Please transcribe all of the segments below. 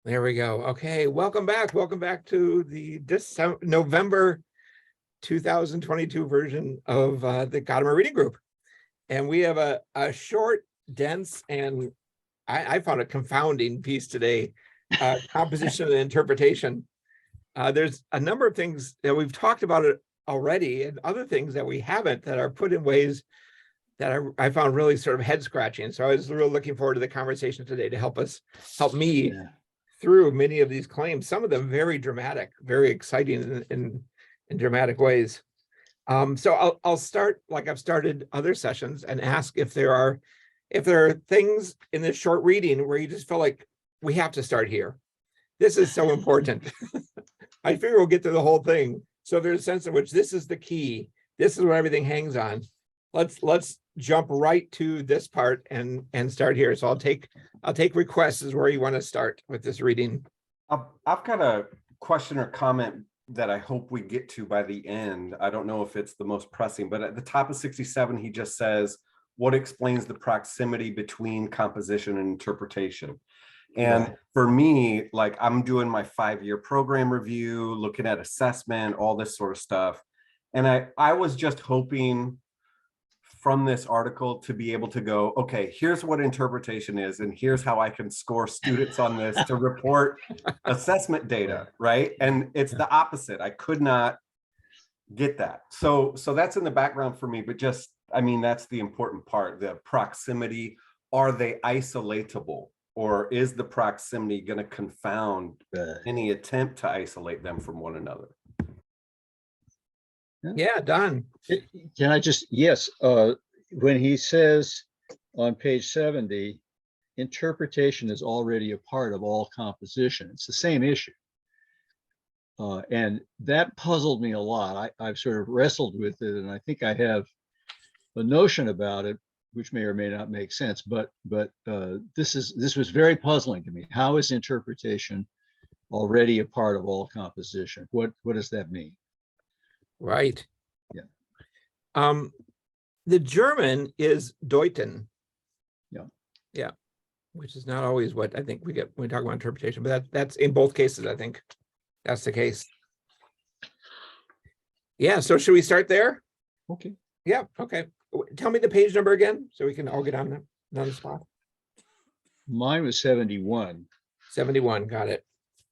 There we go. Okay, welcome back. Welcome back to the November 2022 version of the Gadamer Reading Group. And we have a short, dense, and I found a confounding piece today, composition and interpretation. There's a number of things that we've talked about it already and other things that we haven't that are put in ways that I found really sort of head scratching. So I was really looking forward to the conversation today to help me through many of these claims, some of them very dramatic, very exciting in dramatic ways. So I'll start like I've started other sessions and ask if there are things in this short reading where you just feel like we have to start here. This is so important. I figure we'll get to the whole thing. So there's a sense in which this is the key. This is what everything hangs on. Let's jump right to this part and start here. So I'll take requests is where you want to start with this reading. I've got a question or comment that I hope we get to by the end. I don't know if it's the most pressing, but at the top of 67, he just says, what explains the proximity between composition and interpretation? And for me, like I'm doing my 5-year program review, looking at assessment, all this sort of stuff. And I was just hoping from this article to be able to go, okay, here's what interpretation is, and here's how I can score students on this to report assessment data, right? And it's the opposite. I could not get that. So that's in the background for me, but just, I mean, that's the important part, the proximity. Are they isolatable, or is the proximity going to confound any attempt to isolate them from one another? Yeah, Don. Can I just, yes, when he says on page 70, interpretation is already a part of all composition. It's the same issue. And that puzzled me a lot. I've sort of wrestled with it, and I think I have a notion about it, which may or may not make sense, but this was very puzzling to me. How is interpretation already a part of all composition? What does that mean? Right. Yeah. The German is deuten. Yeah. Yeah. Which is not always what I think we get when we talk about interpretation, but that's in both cases, I think that's the case. Yeah. So should we start there? Okay. Yeah. Okay. Tell me the page number again so we can all get on the spot. Mine was 71. 71. Got it.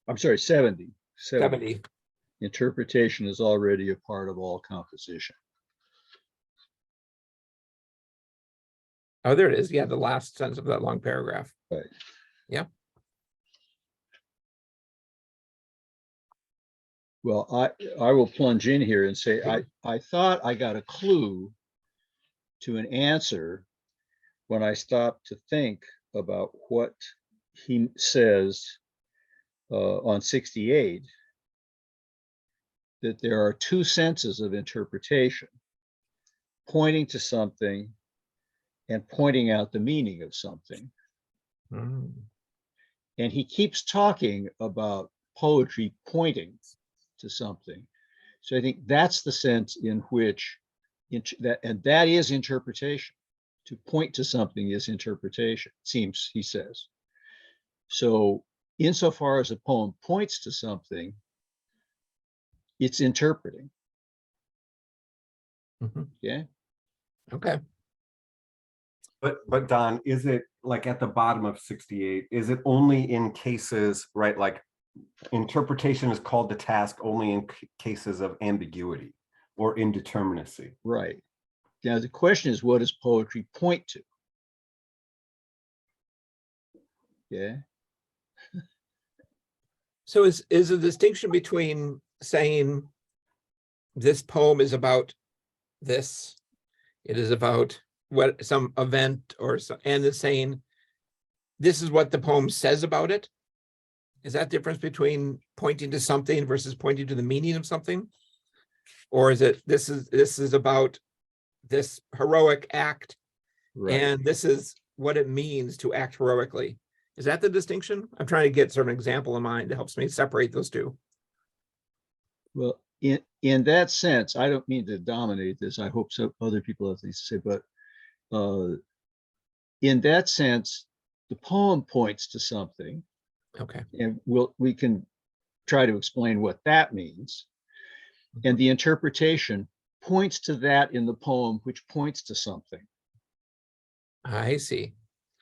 I'm sorry, 70. 70. Interpretation is already a part of all composition. Oh, there it is. Yeah, the last sentence of that long paragraph. Right. Yeah. Well, I will plunge in here and say I thought I got a clue to an answer when I stopped to think about what he says on 68, that there are two senses of interpretation: pointing to something and pointing out the meaning of something. Mm. And he keeps talking about poetry pointing to something. So I think that's the sense in which that is interpretation. To point to something is interpretation, seems, he says. So insofar as a poem points to something, it's interpreting. Mm-hmm. Yeah. Okay. But Don, is it like at the bottom of 68, is it only in cases, right? Like interpretation is called to task only in cases of ambiguity or indeterminacy. Right. Now the question is, what does poetry point to? Yeah. So is a distinction between saying this poem is about this, it is about what some event or so, and the saying this is what the poem says about it? Is that difference between pointing to something versus pointing to the meaning of something? Or is it this is about this heroic act, Right. and this is what it means to act heroically? Is that the distinction? I'm trying to get sort of an example in mind that helps me separate those two. Well, in that sense, I don't mean to dominate this. I hope so other people have things to say, but in that sense, the poem points to something, Okay. And we can try to explain what that means. And the interpretation points to that in the poem, which points to something. I see.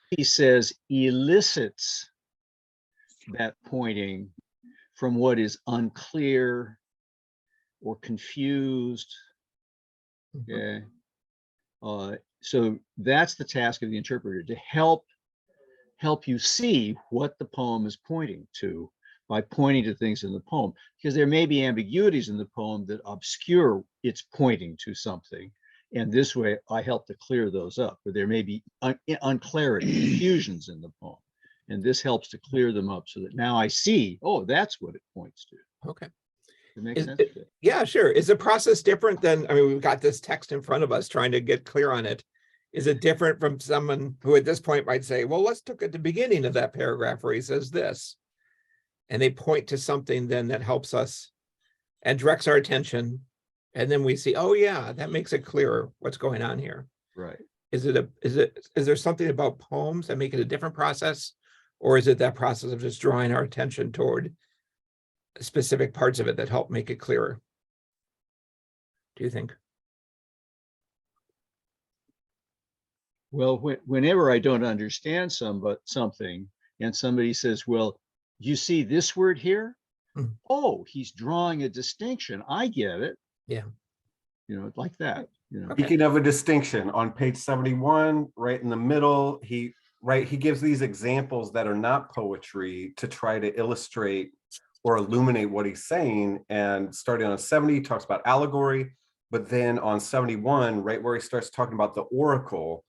He says elicits that pointing from what is unclear or confused. Okay. So that's the task of the interpreter, to help you see what the poem is pointing to by pointing to things in the poem, because there may be ambiguities in the poem that obscure its pointing to something. And this way I help to clear those up, but there may be unclarity, confusions in the poem. And this helps to clear them up so that now I see, oh, that's what it points to. Okay. It makes sense. Yeah, sure. Is the process different than, I mean, we've got this text in front of us trying to get clear on it. Is it different from someone who at this point might say, well, let's look at the beginning of that paragraph where he says this. And they point to something then that helps us and directs our attention. And then we see, oh yeah, that makes it clearer what's going on here. Right. Is there something about poems that make it a different process? Or is it that process of just drawing our attention toward specific parts of it that help make it clearer? Do you think? Well, whenever I don't understand something and somebody says, well, you see this word here? Mhm. Oh, he's drawing a distinction. I get it. Yeah. Like that. Okay. Speaking of a distinction, on page 71, right in the middle, he gives these examples that are not poetry to try to illustrate or illuminate what he's saying. And starting on 70, he talks about allegory, but then on 71, right where he starts talking about the oracle,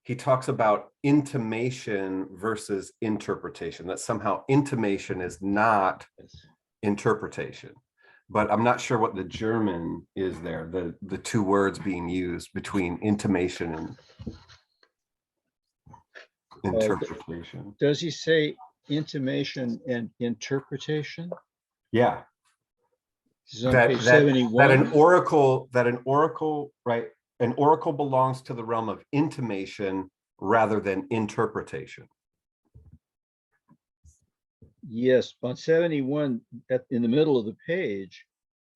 he talks about intimation versus interpretation, that somehow intimation is not interpretation. But I'm not sure what the German is there, the two words being used between intimation and interpretation. Does he say intimation and interpretation? Yeah. This is on page 71. That an oracle, right? An oracle belongs to the realm of intimation rather than interpretation. Yes, on 71, in the middle of the page,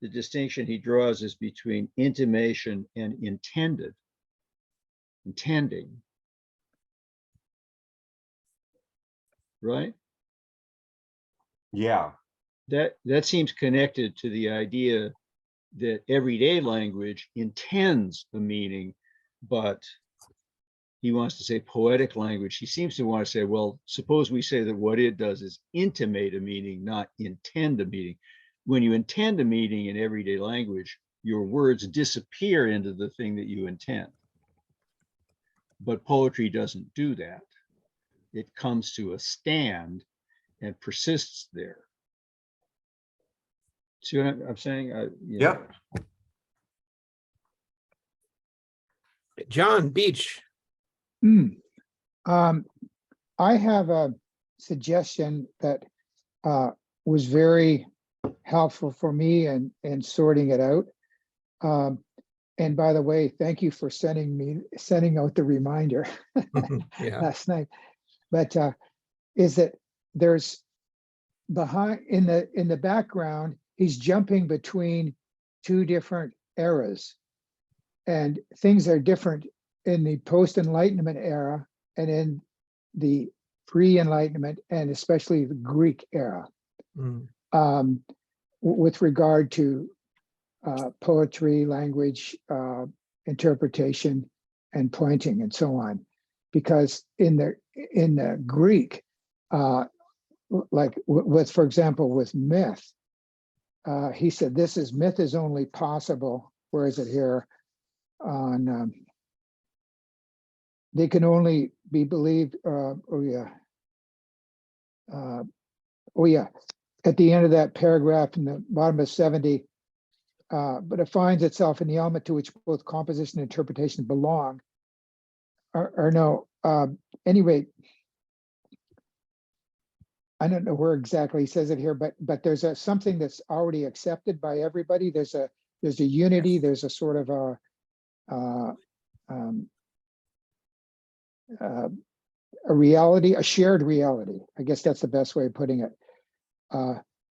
the distinction he draws is between intimation and intending. Right? Yeah. That seems connected to the idea that everyday language intends a meaning, but he wants to say poetic language. He seems to want to say, well, suppose we say that what it does is intimate a meaning, not intend a meaning. When you intend a meaning in everyday language, your words disappear into the thing that you intend. But poetry doesn't do that. It comes to a stand and persists there. See what I'm saying? Yep. John Beach. I have a suggestion that was very helpful for me in sorting it out. And by the way, thank you for sending out the reminder Yeah. last night. But is that there's behind in the background, he's jumping between two different eras, and things are different in the post-Enlightenment era and in the pre-Enlightenment, and especially the Greek era, with regard to poetry, language, interpretation, and pointing, and so on. Because in the Greek, like with, for example, with myth, he said myth is only possible. Where is it here? On they can only be believed. At the end of that paragraph in the bottom of 70, but it finds itself in the element to which both composition and interpretation belong. Or no, anyway, I don't know where exactly he says it here, but there's something that's already accepted by everybody. There's a unity. There's a sort of a reality, a shared reality. I guess that's the best way of putting it.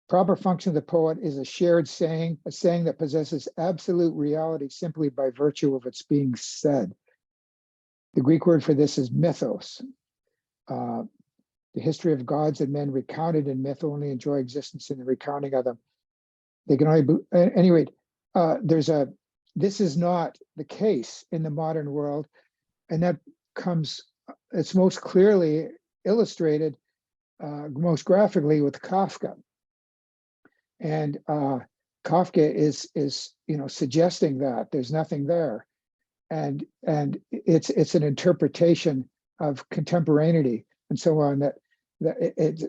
Proper function of the poet is a shared saying, a saying that possesses absolute reality simply by virtue of its being said. The Greek word for this is mythos. The history of gods and men recounted in myth only enjoy existence in the recounting of them. They can only, at any rate, this is not the case in the modern world. And that comes, it's most clearly illustrated, most graphically with Kafka. And Kafka is suggesting that there's nothing there. And it's an interpretation of contemporaneity and so on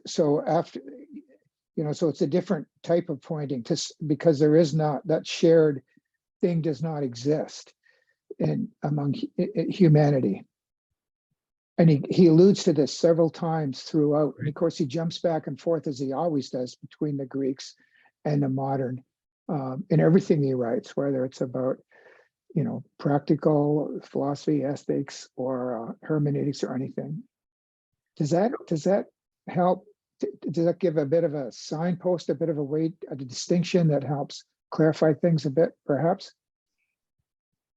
so after, so it's a different type of pointing because there is not, that shared thing does not exist among humanity. And he alludes to this several times throughout. And of course, he jumps back and forth as he always does between the Greeks and the modern in everything he writes, whether it's about practical philosophy, ethics, or hermeneutics or anything. Does that help? Does that give a bit of a signpost, a bit of a weight, a distinction that helps clarify things a bit, perhaps?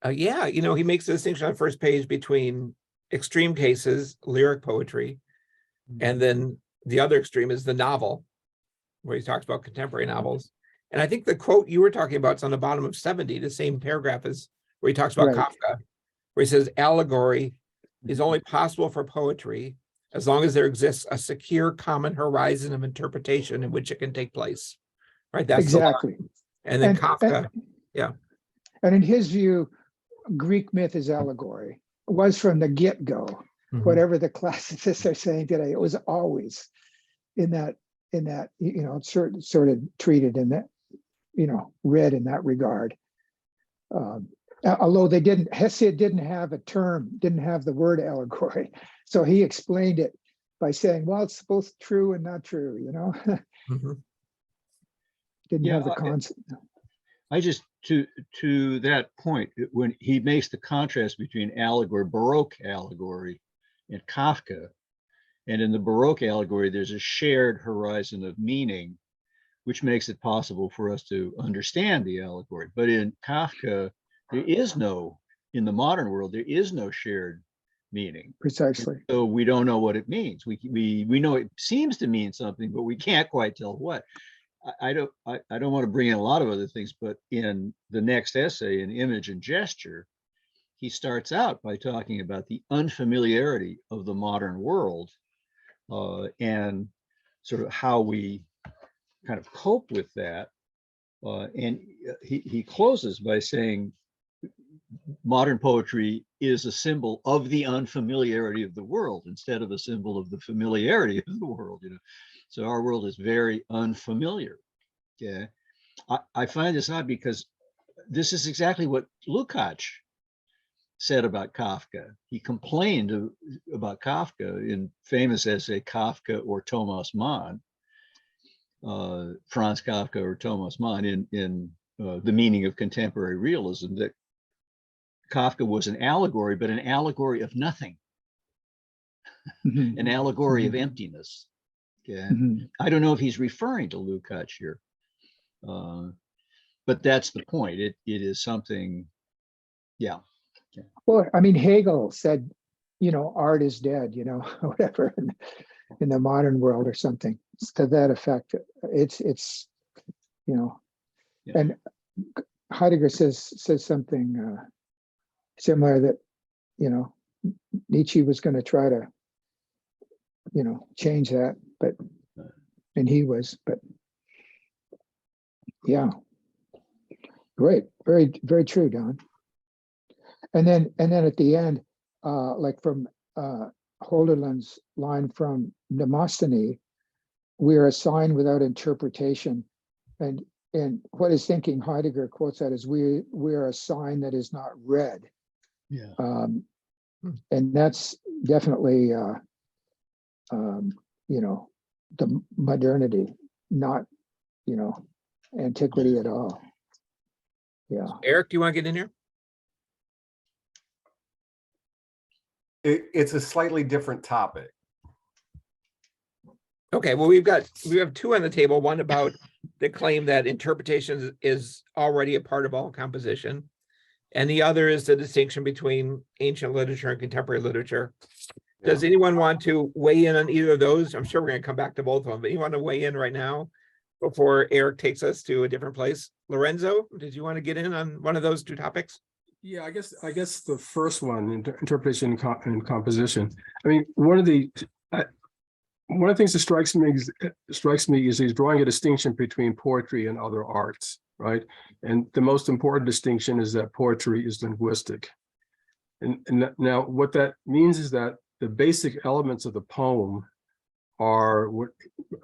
Yeah, he makes a distinction on the first page between extreme cases, lyric poetry, and then the other extreme is the novel, where he talks about contemporary novels. And I think the quote you were talking about is on the bottom of 70, the same paragraph as where he talks about Kafka, where he says allegory is only possible for poetry as long as there exists a secure common horizon of interpretation in which it can take place. Right? That's exactly. And then Kafka, yeah. And in his view, Greek myth is allegory. It was from the get-go. Whatever the classicists are saying today, it was always in that, sort of treated in that, read in that regard. Although Hesiod didn't have the word allegory. So he explained it by saying, well, it's both true and not true, Didn't have the concept. I just, to that point, when he makes the contrast between allegory, Baroque allegory, and Kafka, and in the Baroque allegory, there's a shared horizon of meaning, which makes it possible for us to understand the allegory. But in Kafka, in the modern world, there is no shared meaning. Precisely. So we don't know what it means. We know it seems to mean something, but we can't quite tell what. I don't want to bring in a lot of other things, but in the next essay, in Image and Gesture, he starts out by talking about the unfamiliarity of the modern world and sort of how we kind of cope with that. And he closes by saying, modern poetry is a symbol of the unfamiliarity of the world instead of a symbol of the familiarity of the world. So our world is very unfamiliar. Okay, I find this odd because this is exactly what Lukács said about Kafka. He complained about Kafka in famous essay Kafka or Thomas Mann, Franz Kafka or Thomas Mann in The Meaning of Contemporary Realism, that Kafka was an allegory, but an allegory of nothing, an allegory of emptiness. Okay, I don't know if he's referring to Lukács here, but that's the point. It is something, yeah. Well, I mean, Hegel said, art is dead, whatever in the modern world or something. It's to that effect. It's and Heidegger says something similar that, Nietzsche was going to try to, change that, and he was, but yeah, great, very, very true, Don. And then at the end, like from Holderlin's line from Demosthenes, we are a sign without interpretation. And what is thinking Heidegger quotes that as we are a sign that is not read. Yeah. And that's definitely the modernity, not antiquity at all. Yeah. Eric, do you want to get in here? It's a slightly different topic, Okay, well, we have two on the table, one about the claim that interpretation is already a part of all composition. And the other is the distinction between ancient literature and contemporary literature. Does anyone want to weigh in on either of those? I'm sure we're going to come back to both of them, but you want to weigh in right now before Eric takes us to a different place? Lorenzo, did you want to get in on one of those two topics? Yeah, I guess the first one, interpretation and composition. I mean, one of the things that strikes me is he's drawing a distinction between poetry and other arts, right? And the most important distinction is that poetry is linguistic. And now what that means is that the basic elements of the poem are what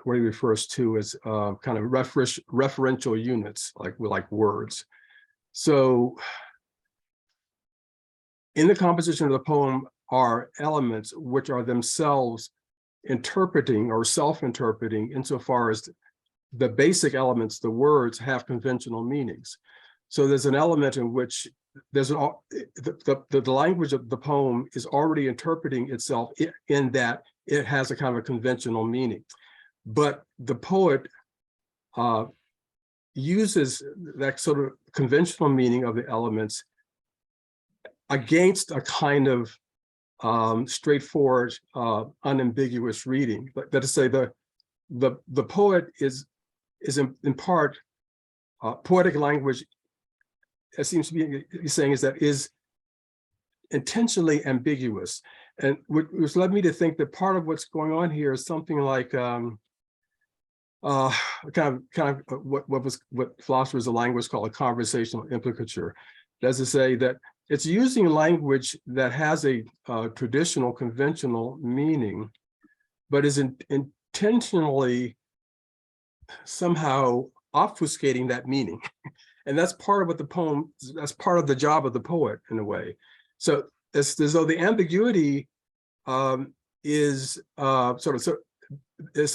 he refers to as kind of referential units, like words. So in the composition of the poem are elements which are themselves interpreting or self-interpreting insofar as the basic elements, the words, have conventional meanings. So there's an element in which there's the language of the poem is already interpreting itself in that it has a kind of a conventional meaning. But the poet uses that sort of conventional meaning of the elements against a kind of straightforward, unambiguous reading. But that is to say, the poet is in part poetic language. It seems to be saying is intentionally ambiguous, and which led me to think that part of what's going on here is something like kind of what philosophers of language call a conversational implicature. That's to say that it's using language that has a traditional, conventional meaning, but is intentionally somehow obfuscating that meaning. And that's part of what the poem, that's part of the job of the poet in a way. So it's as though the ambiguity is sort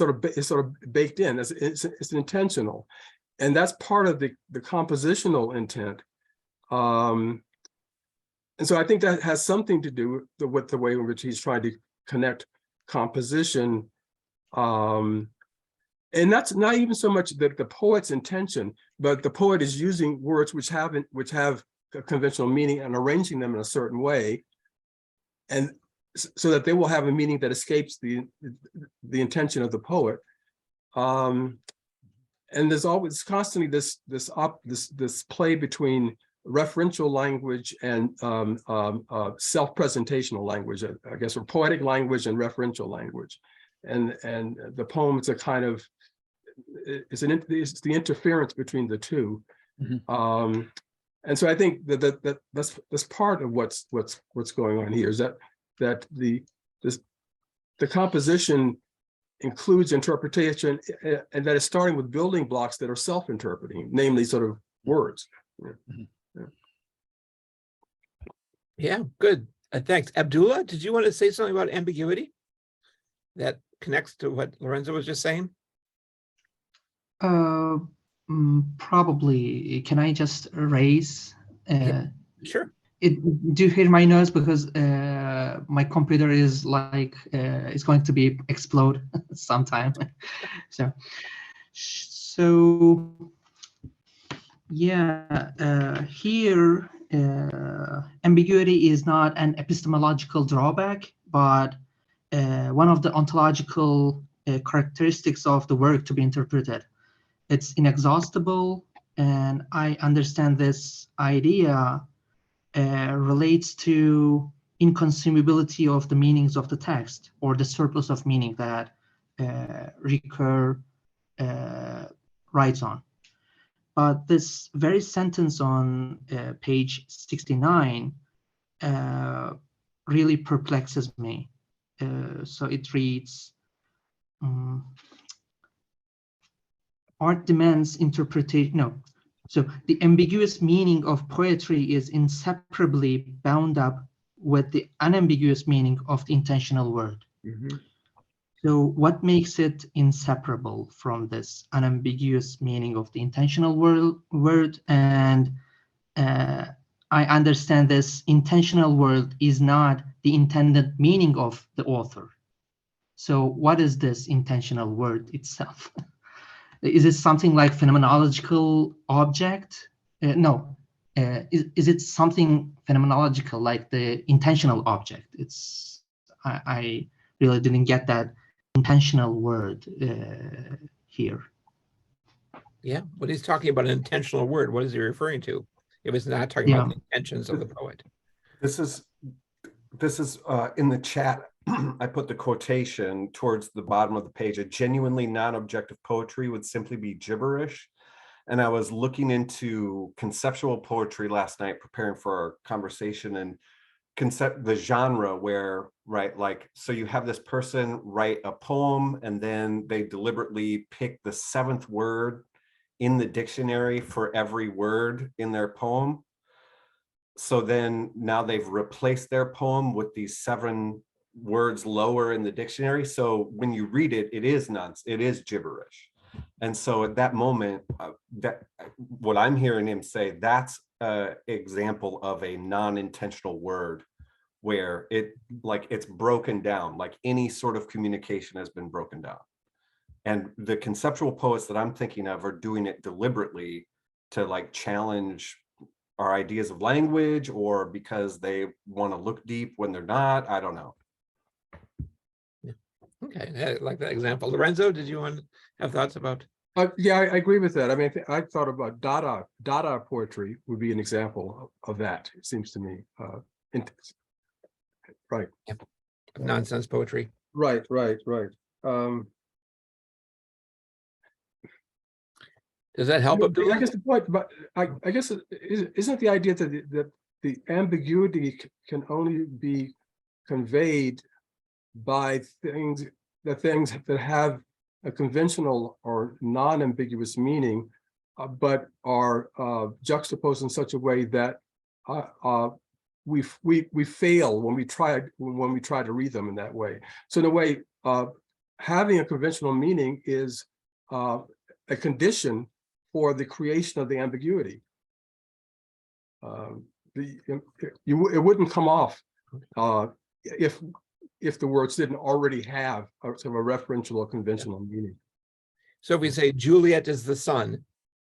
of baked in. It's intentional, and that's part of the compositional intent. And so I think that has something to do with the way in which he's trying to connect composition. And that's not even so much the poet's intention, but the poet is using words which have a conventional meaning and arranging them in a certain way, and so that they will have a meaning that escapes the intention of the poet. And there's always constantly this play between referential language and self-presentational language, I guess, or poetic language and referential language. And the poem is a kind of, it's the interference between the two. Mm-hmm. And so I think that's part of what's going on here, is that the composition includes interpretation, and that it's starting with building blocks that are self-interpreting, namely sort of words. Mm-hmm. Yeah, good. Thanks. Abdullah, did you want to say something about ambiguity that connects to what Lorenzo was just saying? Probably. Can I just raise? Sure. Do you hear my noise? Because my computer is like it's going to be explode sometime. So yeah, here ambiguity is not an epistemological drawback, but one of the ontological characteristics of the work to be interpreted. It's inexhaustible, and I understand this idea relates to inconsumability of the meanings of the text, or the surplus of meaning that Ricoeur writes on. But this very sentence on page 69 really perplexes me. So it reads, art demands interpretation. No. So the ambiguous meaning of poetry is inseparably bound up with the unambiguous meaning of the intentional word. Mm-hmm. So what makes it inseparable from this unambiguous meaning of the intentional word? And I understand this intentional word is not the intended meaning of the author. So what is this intentional word itself? Is it something like phenomenological object? No. Is it something phenomenological like the intentional object? I really didn't get that intentional word here. Yeah, but he's talking about an intentional word. What is he referring to? If it's not talking about the intentions of the poet. This is in the chat. I put the quotation towards the bottom of the page. A genuinely non-objective poetry would simply be gibberish. And I was looking into conceptual poetry last night, preparing for our conversation, and the genre where, right, like, so you have this person write a poem and then they deliberately pick the 7th word in the dictionary for every word in their poem. So then now they've replaced their poem with these 7 words lower in the dictionary. So when you read it, it is gibberish. And so at that moment, that what I'm hearing him say, that's an example of a non-intentional word where it's broken down, like any sort of communication has been broken down. And the conceptual poets that I'm thinking of are doing it deliberately to like challenge our ideas of language, or because they want to look deep when they're not. I don't know. Okay, I like that example. Lorenzo, did you want to have thoughts about? Yeah, I agree with that. I mean, I thought about Dada poetry would be an example of that, it seems to me. Right. Yep. Nonsense poetry. Right. Does that help? I guess the point, but I guess isn't the idea that the ambiguity can only be conveyed by things that have a conventional or non-ambiguous meaning, but are juxtaposed in such a way that we fail when we try to read them in that way. So in a way, having a conventional meaning is a condition for the creation of the ambiguity. It wouldn't come off if the words didn't already have a sort of a referential or conventional meaning. So if we say Juliet is the sun,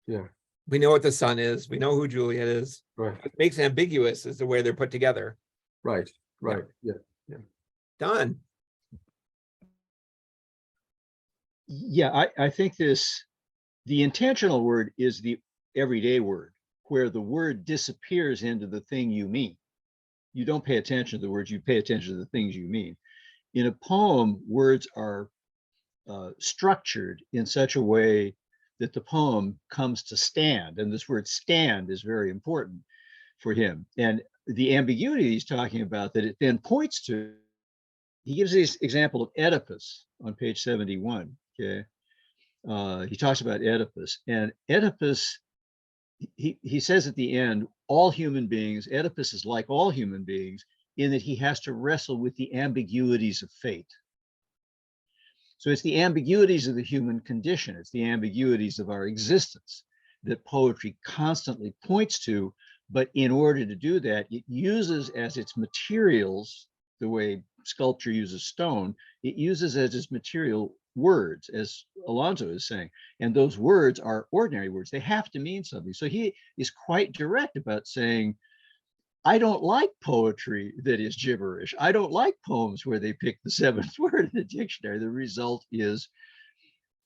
yeah, we know what the sun is. We know who Juliet is. right. What makes ambiguous is the way they're put together. Right. Yeah. Done. Yeah, I think the intentional word is the everyday word, where the word disappears into the thing you mean. You don't pay attention to the words, you pay attention to the things you mean. In a poem, words are structured in such a way that the poem comes to stand. And this word stand is very important for him. And the ambiguity he's talking about that it then points to, he gives this example of Oedipus on page 71, okay? He talks about Oedipus, and Oedipus, he says at the end, all human beings, Oedipus is like all human beings in that he has to wrestle with the ambiguities of fate. So it's the ambiguities of the human condition, it's the ambiguities of our existence that poetry constantly points to. But in order to do that, it uses as its materials, the way sculpture uses stone, it uses as its material words, as Alonso is saying. And those words are ordinary words. They have to mean something. So he is quite direct about saying, I don't like poetry that is gibberish. I don't like poems where they pick the 7th word in the dictionary. The result is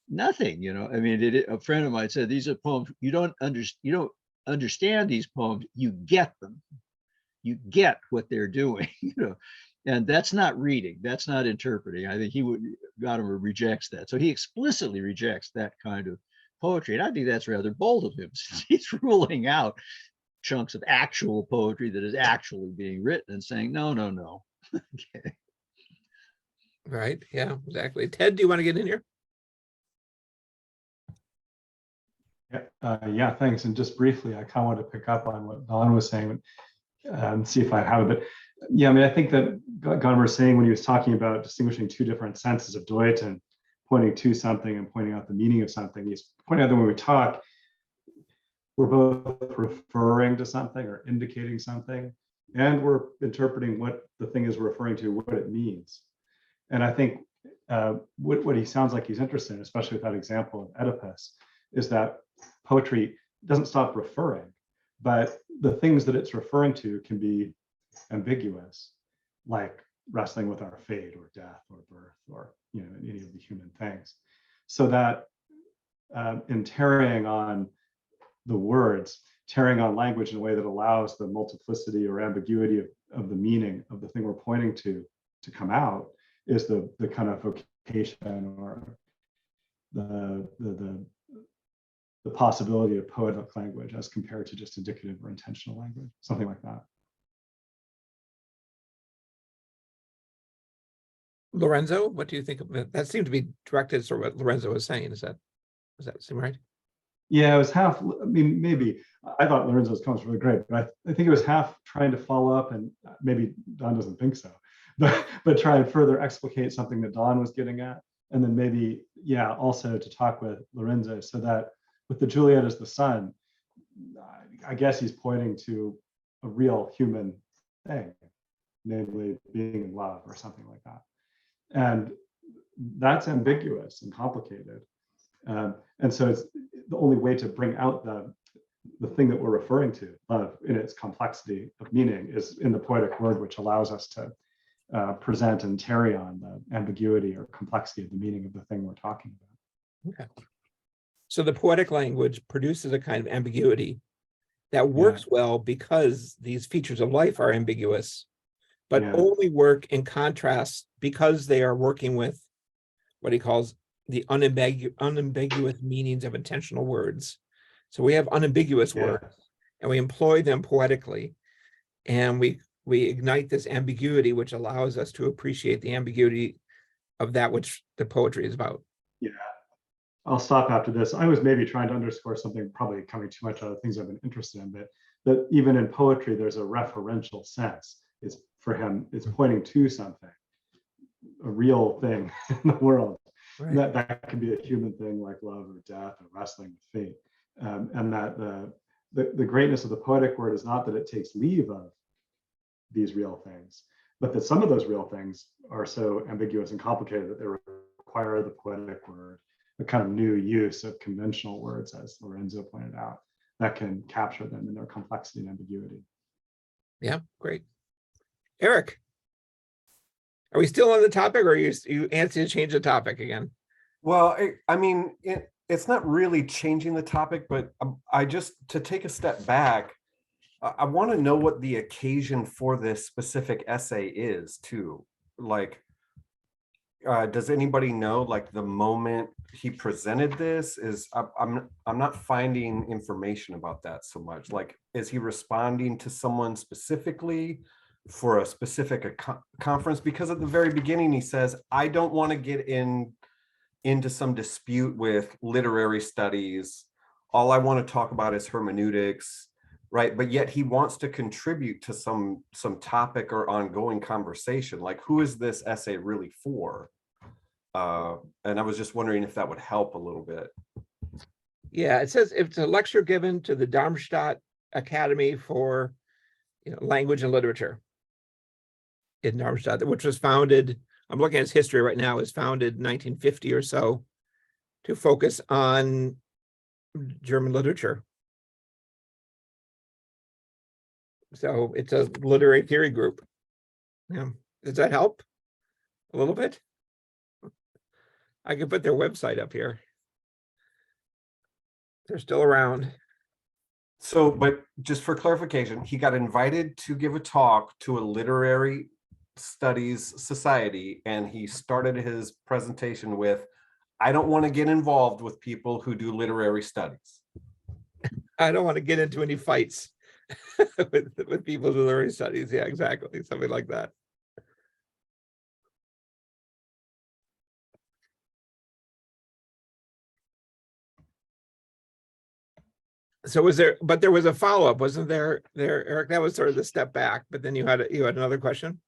nothing, you know. I mean, a friend of mine said, these are poems, you don't understand these poems, you get them. You get what they're doing, you know. And that's not reading, that's not interpreting. I think Gadamer rejects that. So he explicitly rejects that kind of poetry. And I think that's rather bold of him, since he's ruling out chunks of actual poetry that is actually being written and saying, no. Okay. Right. Yeah, exactly. Ted, do you want to get in here? Yeah, thanks. And just briefly, I kind of want to pick up on what Don was saying and see if I have it. But yeah, I mean, I think that Gadamer was saying when he was talking about distinguishing 2 different senses of Deuten, pointing to something and pointing out the meaning of something, he's pointing out that when we talk, we're both referring to something or indicating something, and we're interpreting what the thing is referring to, what it means. And I think what he sounds like he's interested in, especially with that example of Oedipus, is that poetry doesn't stop referring, but the things that it's referring to can be ambiguous, like wrestling with our fate or death or birth or any of the human things. So that in tarrying on the words, tarrying on language in a way that allows the multiplicity or ambiguity of the meaning of the thing we're pointing to come out, is the kind of vocation or the possibility of poetic language as compared to just indicative or intentional language, something like that. Lorenzo, what do you think of that? That seemed to be directed sort of what Lorenzo was saying. Does that seem right? Yeah, it was half, I mean, maybe, I thought Lorenzo's comments were really great, but I think it was half trying to follow up, and maybe Don doesn't think so, but try and further explicate something that Don was getting at. And then maybe, yeah, also to talk with Lorenzo, so that with the Juliet as the sun, I guess he's pointing to a real human thing, namely being in love or something like that. And that's ambiguous and complicated. And so it's the only way to bring out the thing that we're referring to, love, in its complexity of meaning, is in the poetic word, which allows us to present and tarry on the ambiguity or complexity of the meaning of the thing we're talking about. Okay. So the poetic language produces a kind of ambiguity that works well because these features of life are ambiguous, but only work in contrast because they are working with what he calls the unambiguous meanings of intentional words. So we have unambiguous words, and we employ them poetically, and we ignite this ambiguity, which allows us to appreciate the ambiguity of that which the poetry is about. Yeah, I'll stop after this. I was maybe trying to underscore something, probably coming too much out of things I've been interested in, but that even in poetry, there's a referential sense. It's, for him, it's pointing to something, a real thing in the world. Right. That can be a human thing like love or death or wrestling with fate. And that the greatness of the poetic word is not that it takes leave of these real things, but that some of those real things are so ambiguous and complicated that they require the poetic word, a kind of new use of conventional words, as Lorenzo pointed out, that can capture them in their complexity and ambiguity. Yeah, great. Eric, are we still on the topic, or you answer to change the topic again? Well, I mean, it's not really changing the topic, but I just, to take a step back, I want to know what the occasion for this specific essay is too. Like, does anybody know, like, the moment he presented this? I'm not finding information about that so much. Like, is he responding to someone specifically for a specific conference? Because at the very beginning he says, I don't want to get into some dispute with literary studies. All I want to talk about is hermeneutics, right? But yet he wants to contribute to some topic or ongoing conversation. Like, who is this essay really for? And I was just wondering if that would help a little bit. Yeah, it says it's a lecture given to the Darmstadt Academy for Language and Literature in Darmstadt, which was founded, I'm looking at its history right now, is founded in 1950 or so to focus on German literature. So it's a literary theory group. Yeah. Does that help a little bit? I can put their website up here. They're still around. So, but just for clarification, he got invited to give a talk to a literary studies society, and he started his presentation with, I don't want to get involved with people who do literary studies. I don't want to get into any fights with people who do literary studies. Yeah, exactly. Something like that. So was there, but there was a follow-up, wasn't there, Eric? That was sort of the step back, but then you had another question?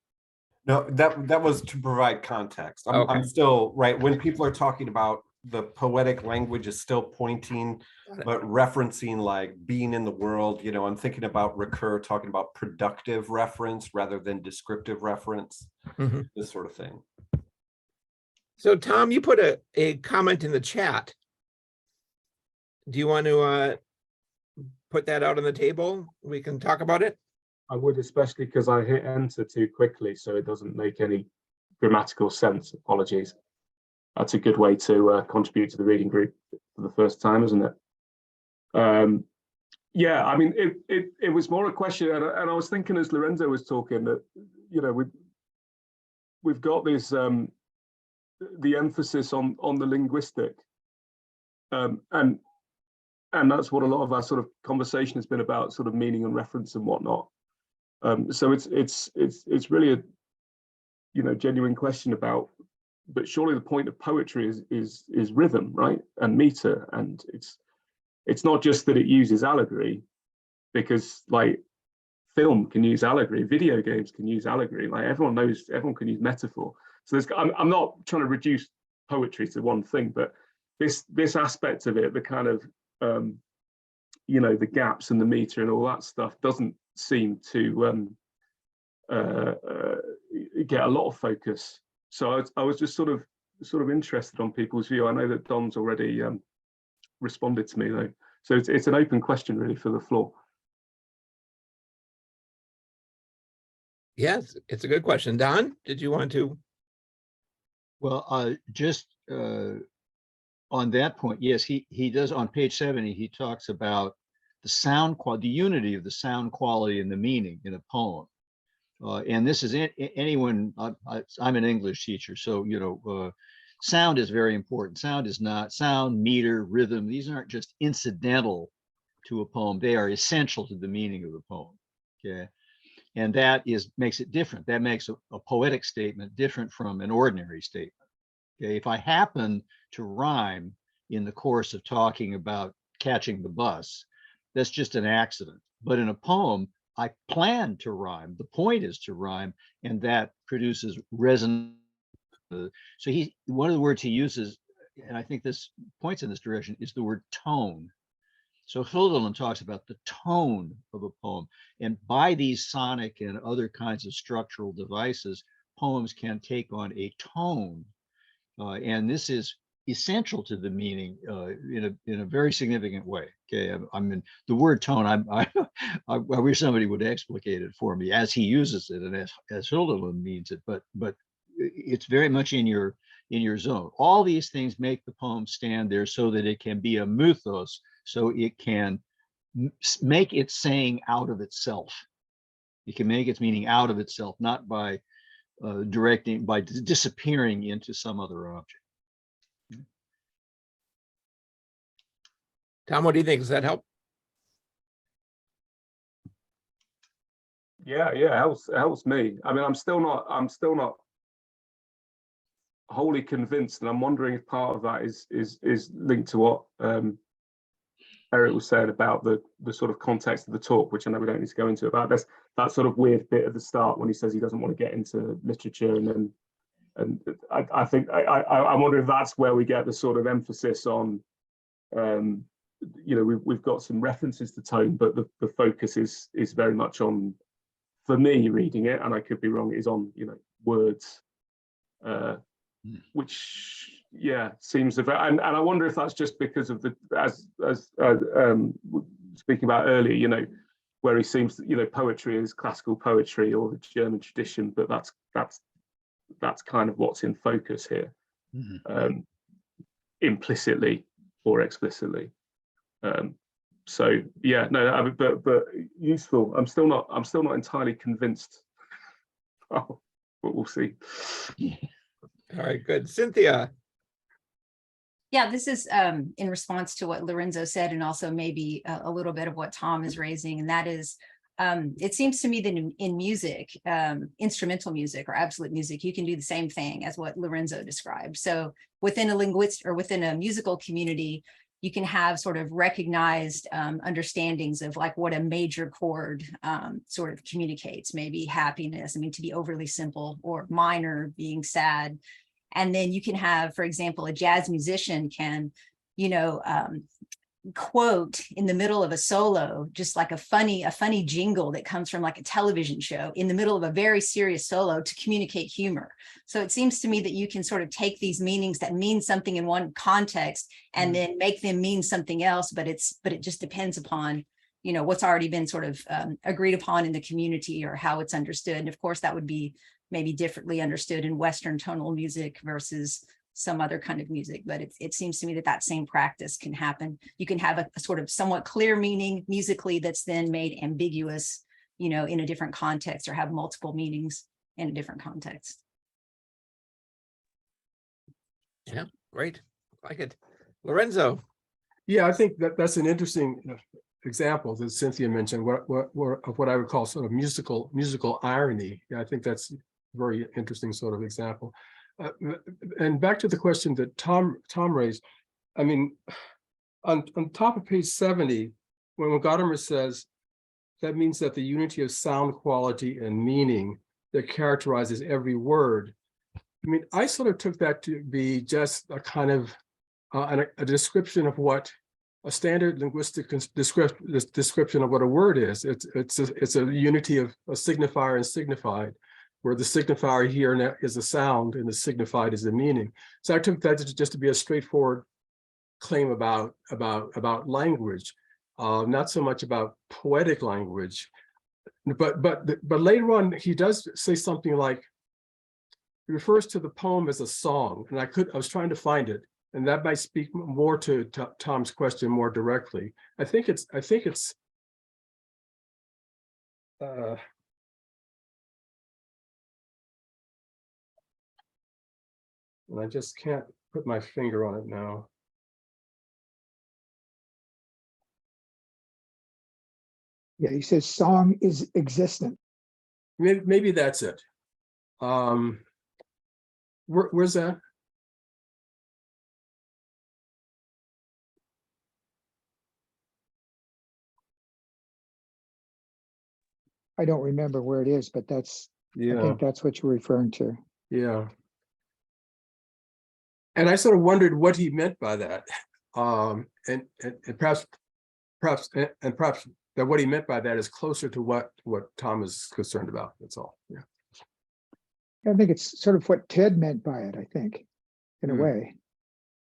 No, that was to provide context. I'm still, right, when people are talking about the poetic language is still pointing, but referencing like being in the world, I'm thinking about Ricoeur talking about productive reference rather than descriptive reference, this sort of thing. So Tom, you put a comment in the chat. Do you want to put that out on the table? We can talk about it. I would, especially because I hit enter too quickly, so it doesn't make any grammatical sense. Apologies. That's a good way to contribute to the reading group for the first time, isn't it? Yeah, I mean, it was more a question, and I was thinking as Lorenzo was talking that, you know, we've got this the emphasis on the linguistic, and that's what a lot of our sort of conversation has been about, sort of meaning and reference and whatnot. So it's really a, you know, genuine question about, but surely the point of poetry is rhythm, right, and meter, and it's not just that it uses allegory, because like film can use allegory, video games can use allegory, like everyone can use metaphor. So I'm not trying to reduce poetry to one thing, but this aspect of it, the kind of you know, the gaps and the meter and all that stuff doesn't seem to get a lot of focus. So I was just sort of interested on people's view. I know that Don's already responded to me though, so it's an open question really for the floor. Yes, it's a good question. Don, did you want to? Well, just on that point, yes, he does on page 70, he talks about the sound quality, the unity of the sound quality and the meaning in a poem. And this is anyone, I'm an English teacher, so, you know, sound is very important. Sound is not, sound, meter, rhythm, these aren't just incidental to a poem. They are essential to the meaning of the poem, okay? And that makes it different. That makes a poetic statement different from an ordinary statement. Okay, if I happen to rhyme in the course of talking about catching the bus, that's just an accident. But in a poem, I plan to rhyme. The point is to rhyme, and that produces resonance. So one of the words he uses, and I think this points in this direction, is the word tone. So Hölderlin talks about the tone of a poem, and by these sonic and other kinds of structural devices, poems can take on a tone, and this is essential to the meaning in a very significant way. Okay, I mean the word tone. I wish somebody would explicate it for me as he uses it and as Hölderlin means it, but it's very much in your zone. All these things make the poem stand there so that it can be a mythos, so it can make its saying out of itself. It can make its meaning out of itself, not by by disappearing into some other object. Tom, what do you think? Does that help? Yeah, it helps me. I mean, I'm still not wholly convinced, and I'm wondering if part of that is linked to what Eric was saying about the sort of context of the talk, which I know we don't need to go into, about this, that sort of weird bit at the start when he says he doesn't want to get into literature, and I think I wonder if that's where we get the sort of emphasis on, you know, we've got some references to tone, but the focus is very much on, for me reading it, and I could be wrong, is on, you know, words, which seems and I wonder if that's just because of the as speaking about earlier, you know, where he seems, you know, poetry is classical poetry or the German tradition, but that's kind of what's in focus here, implicitly or explicitly. So yeah, no, but useful. I'm still not entirely convinced. Oh, but we'll see. All right, good. Cynthia. Yeah, this is in response to what Lorenzo said, and also maybe a little bit of what Tom is raising, and that is, it seems to me that in music, instrumental music or absolute music, you can do the same thing as what Lorenzo described. So within a linguist or within a musical community, you can have sort of recognized understandings of like what a major chord sort of communicates, maybe happiness, I mean, to be overly simple, or minor being sad. And then you can have, for example, a jazz musician can, you know, quote in the middle of a solo, just like a funny jingle that comes from like a television show in the middle of a very serious solo to communicate humor. So it seems to me that you can sort of take these meanings that mean something in one context and then make them mean something else, but it just depends upon, you know, what's already been sort of agreed upon in the community or how it's understood. And of course, that would be maybe differently understood in Western tonal music versus some other kind of music, but it seems to me that that same practice can happen. You can have a sort of somewhat clear meaning musically that's then made ambiguous, you know, in a different context, or have multiple meanings in a different context. Yeah, great. Like it. Lorenzo. Yeah, I think that's an interesting example that Cynthia mentioned, of what I would call sort of musical irony. Yeah, I think that's a very interesting sort of example. And back to the question that Tom raised, I mean, on top of page 70, when Gadamer says that means that the unity of sound quality and meaning that characterizes every word, I mean, I sort of took that to be just a kind of a description of what a standard linguistic description of what a word is. It's a unity of a signifier and signified, where the signifier here is a sound and the signified is the meaning. So I took that just to be a straightforward claim about language, not so much about poetic language. But later on, he does say something like, he refers to the poem as a song, and I was trying to find it, and that might speak more to Tom's question more directly. I think it's and I just can't put my finger on it now. Yeah, he says song is existent. Maybe that's it. Where's that? I don't remember where it is, but I think that's what you're referring to. Yeah. And I sort of wondered what he meant by that. And perhaps that what he meant by that is closer to what Tom is concerned about. That's all. Yeah. I think it's sort of what Ted meant by it, I think, in a way.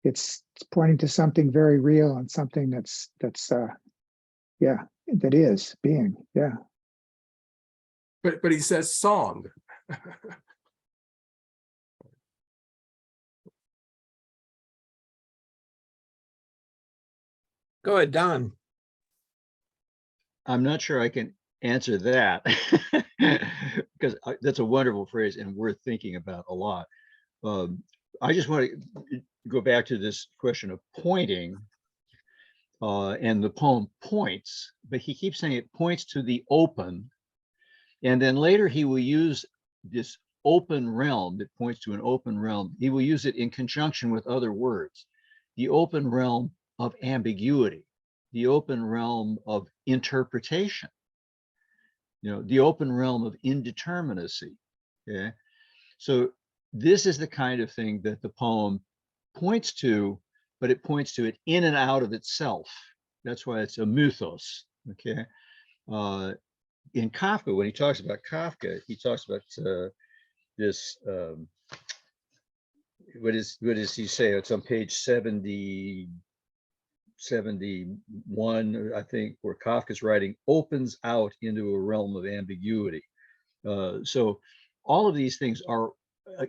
It's pointing to something very real and something that is being, yeah. But he says song. Go ahead, Don. I'm not sure I can answer that because that's a wonderful phrase and worth thinking about a lot. I just want to go back to this question of pointing, and the poem points, but he keeps saying it points to the open. And then later he will use this open realm that points to an open realm. He will use it in conjunction with other words, the open realm of ambiguity, the open realm of interpretation, the open realm of indeterminacy. Okay, so this is the kind of thing that the poem points to, but it points to it in and out of itself. That's why it's a mythos. Okay, in Kafka, when he talks about Kafka, he talks about this. What does he say? It's on page 71, I think, where Kafka's writing opens out into a realm of ambiguity. So all of these things are,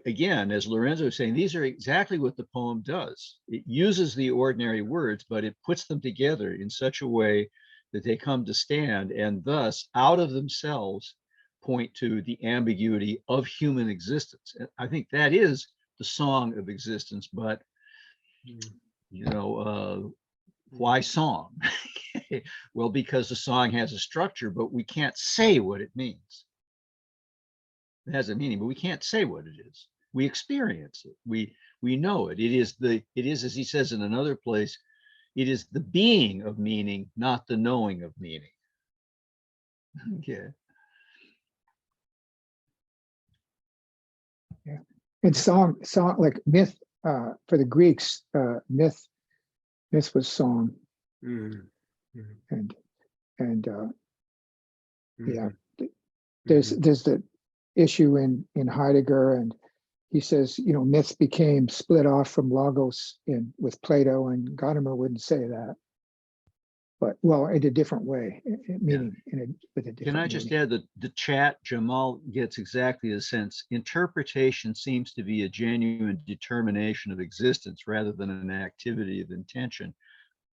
again, as Lorenzo was saying, these are exactly what the poem does. It uses the ordinary words, but it puts them together in such a way that they come to stand, and thus, out of themselves, point to the ambiguity of human existence. And I think that is the song of existence, but why song? Well, because the song has a structure, but we can't say what it means. It has a meaning, but we can't say what it is. We experience it. We know it. It is, as he says in another place, it is the being of meaning, not the knowing of meaning. Okay. Yeah. And song like myth, for the Greeks, myth was song. Mm, and yeah, mhm, there's mhm. the issue in Heidegger, and he says, you know, myths became split off from logos in with Plato, and Gadamer wouldn't say that, but well, in a different way, meaning with a different Can I just meaning. add that the chat, Jamal gets exactly the sense. Interpretation seems to be a genuine determination of existence rather than an activity of intention.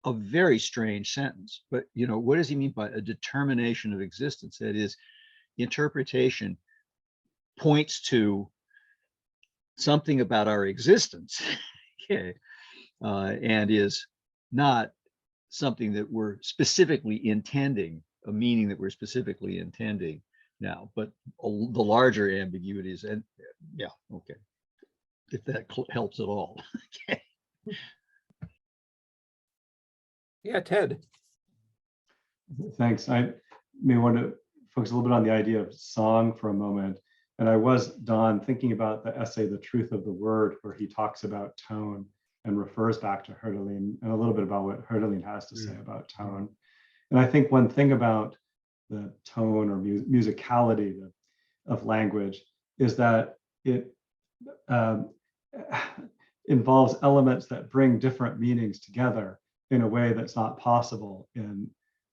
A very strange sentence, but you know, what does he mean by a determination of existence? That is, interpretation points to something about our existence, okay, and is not something that we're specifically intending, a meaning that we're specifically intending now, but the larger ambiguities, and yeah, okay, if that helps at all. Okay. Yeah, Ted. Thanks. I may want to focus a little bit on the idea of song for a moment. And I was, Don, thinking about the essay, The Truth of the Word, where he talks about tone and refers back to Hölderlin and a little bit about what Hölderlin has to say about tone. And I think one thing about the tone or musicality of language is that it involves elements that bring different meanings together in a way that's not possible in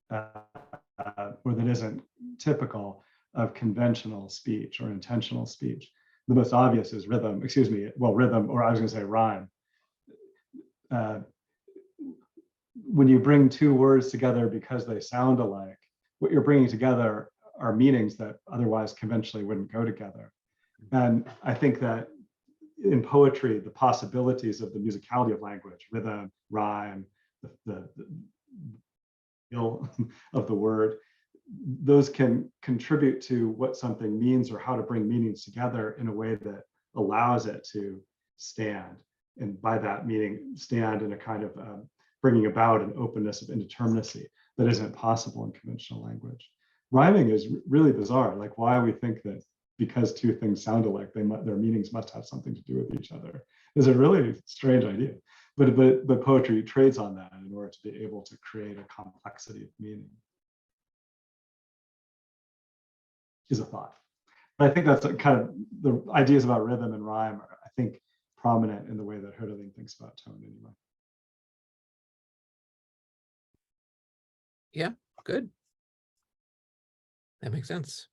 or that isn't typical of conventional speech or intentional speech. The most obvious is rhythm, rhythm, or I was going to say rhyme. When you bring two words together because they sound alike, what you're bringing together are meanings that otherwise conventionally wouldn't go together. And I think that in poetry, the possibilities of the musicality of language, rhythm, rhyme, the feel of the word, those can contribute to what something means or how to bring meanings together in a way that allows it to stand. And by that meaning, stand in a kind of bringing about an openness of indeterminacy that isn't possible in conventional language. Rhyming is really bizarre. Like, why we think that because two things sound alike, their meanings must have something to do with each other is a really strange idea. But poetry trades on that in order to be able to create a complexity of meaning. Is a thought. But I think that's kind of the ideas about rhythm and rhyme are, I think, prominent in the way that Hölderlin thinks about tone anyway. Yeah, good. That makes sense.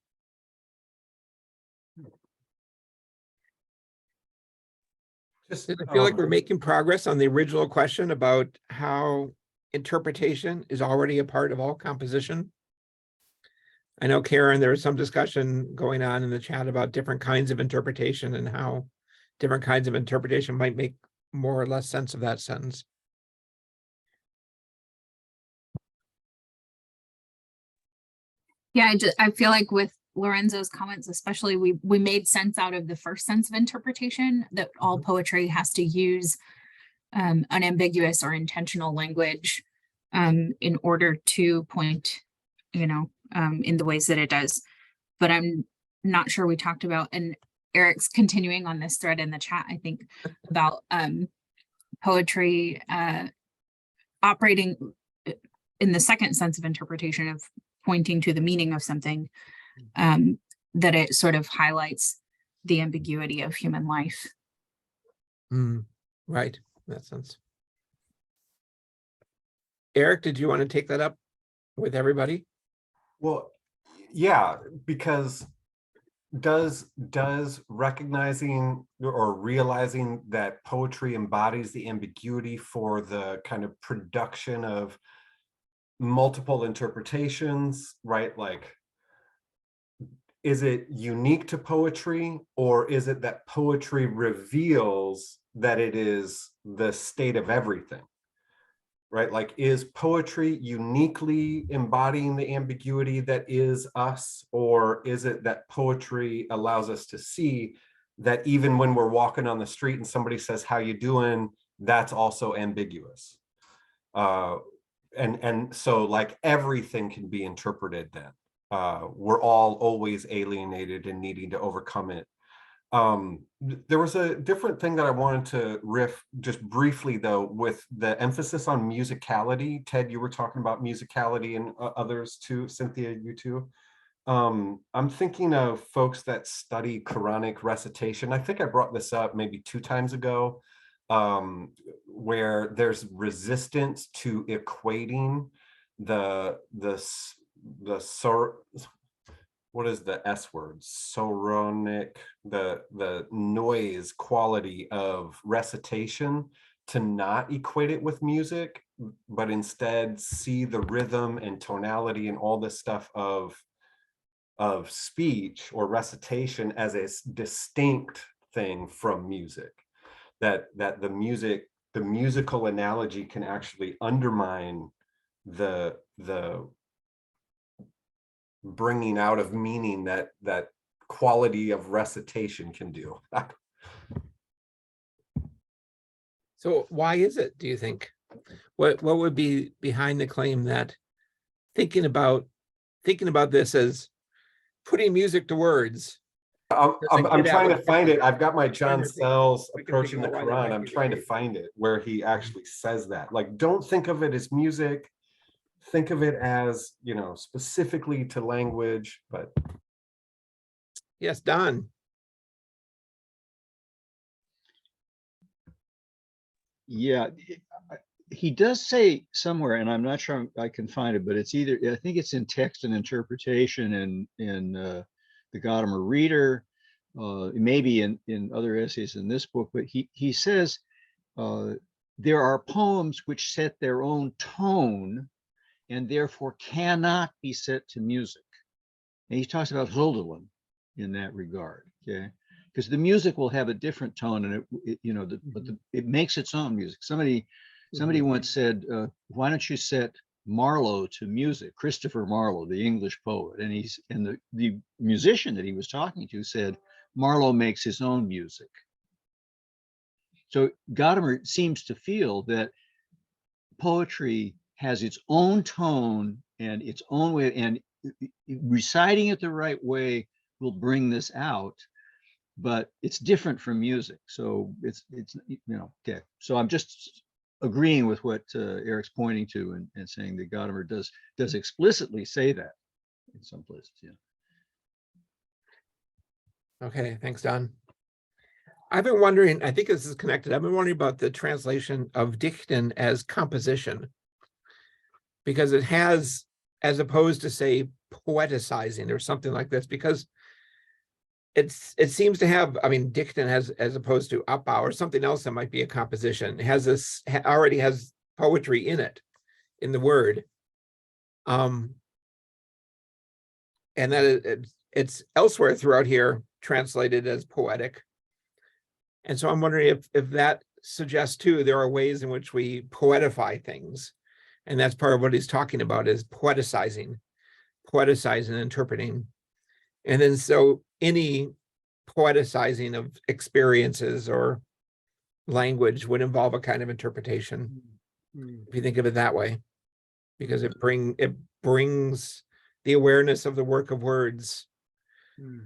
Just, Does it feel like we're making progress on the original question about how interpretation is already a part of all composition? I know, Karen, there was some discussion going on in the chat about different kinds of interpretation and how different kinds of interpretation might make more or less sense of that sentence. Yeah, I feel like with Lorenzo's comments, especially, we made sense out of the first sense of interpretation that all poetry has to use unambiguous or intentional language in order to point, in the ways that it does. But I'm not sure we talked about, and Eric's continuing on this thread in the chat, I think, about poetry operating in the second sense of interpretation of pointing to the meaning of something, that it sort of highlights the ambiguity of human life. Right, in that sense. Eric, did you want to take that up with everybody? well, yeah, because does recognizing or realizing that poetry embodies the ambiguity for the kind of production of multiple interpretations, right? Like, is it unique to poetry, or is it that poetry reveals that it is the state of everything? Right? Like, is poetry uniquely embodying the ambiguity that is us, or is it that poetry allows us to see that even when we're walking on the street and somebody says, "How you doing?" that's also ambiguous. And so, like, everything can be interpreted then. We're all always alienated and needing to overcome it. There was a different thing that I wanted to riff just briefly though, with the emphasis on musicality. Ted, you were talking about musicality, and others too. Cynthia, you too. I'm thinking of folks that study Quranic recitation. I think I brought this up maybe 2 times ago, where there's resistance to equating what is the S word? Soronic, the noise quality of recitation, to not equate it with music, but instead see the rhythm and tonality and all this stuff of speech or recitation as a distinct thing from music. That the musical analogy can actually undermine the bringing out of meaning that quality of recitation can do. So why is it, do you think? What would be behind the claim that thinking about this as putting music to words? I'm trying to find it. I've got my John Sells we can approaching the figure out why that Quran. might I'm be trying to right. find it where he actually says that. Like, don't think of it as music. Think of it as, you know, specifically to language, but Yes, Don. Yeah, he does say somewhere, and I'm not sure I can find it, but it's either, I think it's in Text and Interpretation and in the Gadamer Reader, maybe in other essays in this book, but he says there are poems which set their own tone and therefore cannot be set to music. And he talks about Hölderlin in that regard, okay? Because the music will have a different tone, and it you know, it makes its own music. Somebody once said, why don't you set Marlowe to music, Christopher Marlowe, the English poet, and the musician that he was talking to said Marlowe makes his own music. So Gadamer seems to feel that poetry has its own tone and its own way, and reciting it the right way will bring this out, but it's different from music. So it's you know, okay. So I'm just agreeing with what Eric's pointing to and saying that Gadamer does explicitly say that in some places. Yeah. Okay, thanks, Don. I've been wondering, I think this is connected. I've been wondering about the translation of Dichten as composition, because it has, as opposed to say poeticizing or something like this, because it seems to have, I mean, Dichten has, as opposed to Abbau or something else that might be a composition, has this, already has poetry in it, in the word. And that it's elsewhere throughout here translated as poetic. And so I'm wondering if that suggests too, there are ways in which we poetify things. And that's part of what he's talking about, is poeticizing and interpreting. And then so any poeticizing of experiences or language would involve a kind of interpretation, if you think of it that way, because it brings the awareness of the work of words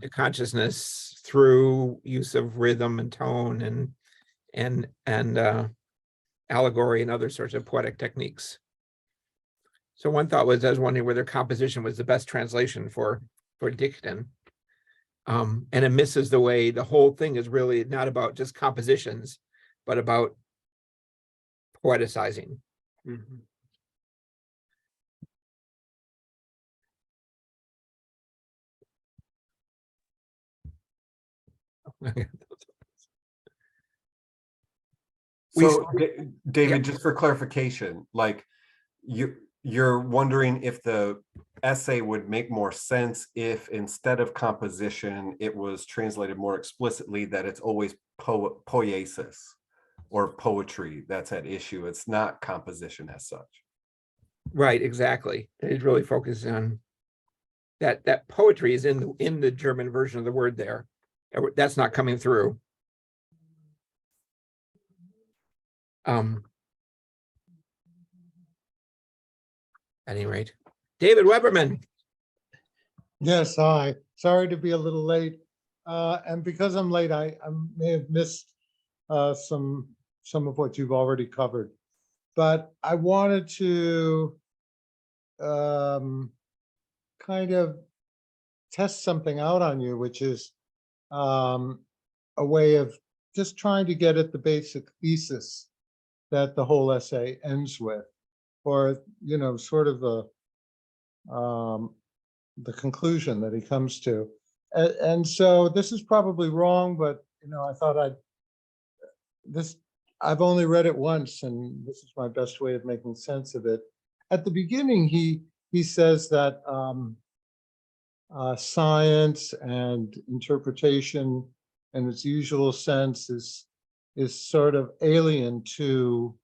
to consciousness through use of rhythm and tone and allegory and other sorts of poetic techniques. So one thought was, I was wondering whether composition was the best translation for Dichten. And it misses the way the whole thing is really not about just compositions, but about poeticizing. so David, just for clarification, like you're wondering if the essay would make more sense if instead of composition, it was translated more explicitly that it's always poiesis or poetry that's at issue. It's not composition as such. Right, exactly. It really focuses on that poetry is in the German version of the word there. That's not coming through. At any rate, David Weberman. Yes, hi. Sorry to be a little late. And because I'm late, I may have missed some of what you've already covered. But I wanted to kind of test something out on you, which is a way of just trying to get at the basic thesis that the whole essay ends with, or, you know, sort of the conclusion that he comes to. And so this is probably wrong, but, you know, I thought I've only read it once, and this is my best way of making sense of it. At the beginning, he says that science and interpretation in its usual sense is sort of alien to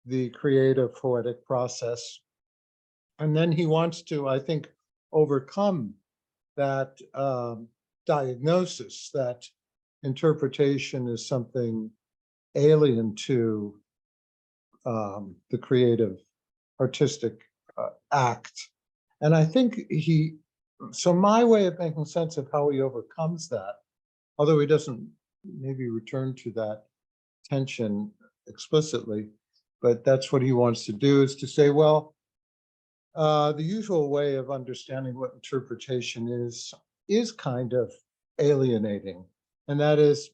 the creative poetic process. And then he wants to, I think, overcome that diagnosis that interpretation is something alien to the creative artistic act. And I think so my way of making sense of how he overcomes that, although he doesn't maybe return to that tension explicitly, but that's what he wants to do, is to say, well, the usual way of understanding what interpretation is kind of alienating. And that is,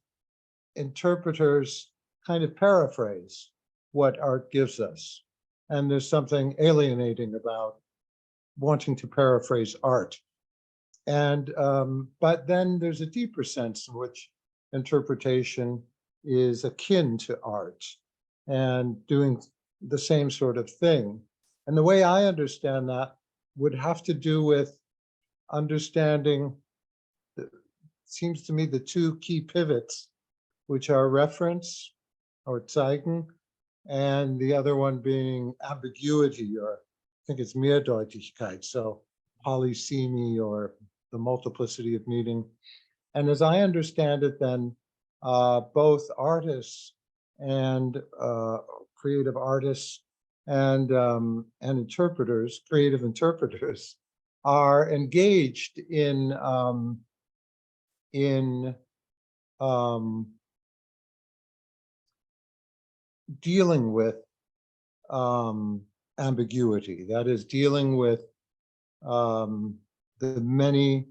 interpreters kind of paraphrase what art gives us. And there's something alienating about wanting to paraphrase art. And but then there's a deeper sense in which interpretation is akin to art and doing the same sort of thing. And the way I understand that would have to do with understanding, seems to me, the two key pivots, which are reference or Zeigen, and the other one being ambiguity, or I think it's Mehrdeutigkeit, so polysemy or the multiplicity of meaning. And as I understand it, then both artists and creative artists and interpreters, creative interpreters, are engaged in dealing with ambiguity. That is, dealing with the many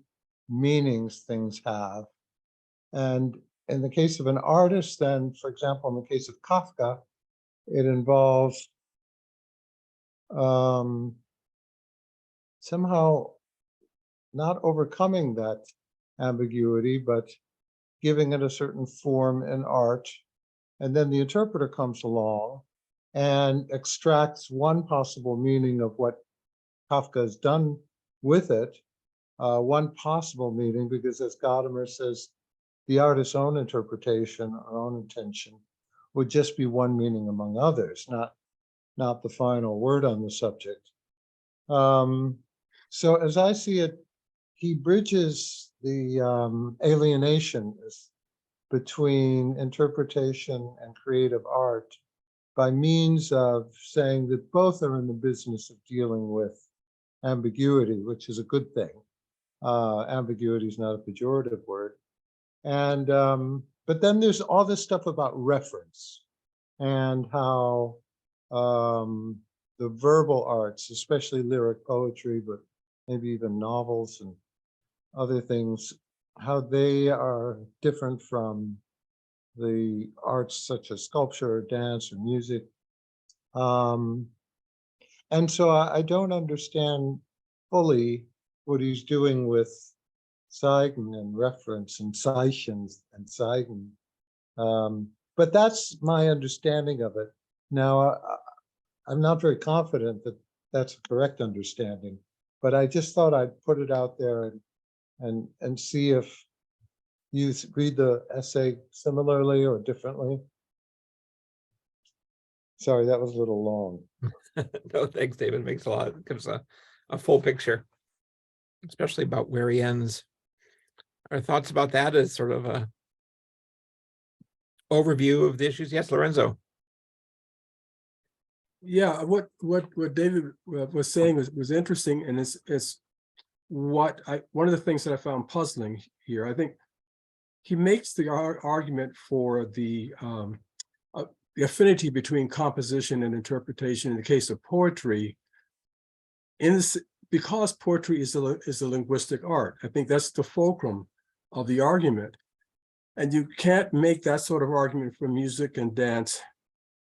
meanings things have. And in the case of an artist, then, for example, in the case of Kafka, it involves somehow not overcoming that ambiguity, but giving it a certain form in art. And then the interpreter comes along and extracts one possible meaning of what Kafka has done with it, one possible meaning, because as Gadamer says, the artist's own interpretation, our own intention, would just be one meaning among others, not the final word on the subject. So as I see it, he bridges the alienation between interpretation and creative art by means of saying that both are in the business of dealing with ambiguity, which is a good thing. Ambiguity is not a pejorative word. And but then there's all this stuff about reference and how the verbal arts, especially lyric poetry, but maybe even novels and other things, how they are different from the arts such as sculpture or dance or music. And so I don't understand fully what he's doing with Zeigen and reference and Zeichens and Zeigen. But that's my understanding of it. Now, I'm not very confident that that's a correct understanding, but I just thought I'd put it out there and see if you read the essay similarly or differently. Sorry, that was a little long. No, thanks, David. Makes gives a full picture, especially about where he ends. Our thoughts about that is sort of a overview of the issues. Yes, Lorenzo. Yeah, what David was saying was interesting, and it's one of the things that I found puzzling here. I think he makes the argument for the affinity between composition and interpretation in the case of poetry, because poetry is a linguistic art. I think that's the fulcrum of the argument. And you can't make that sort of argument for music and dance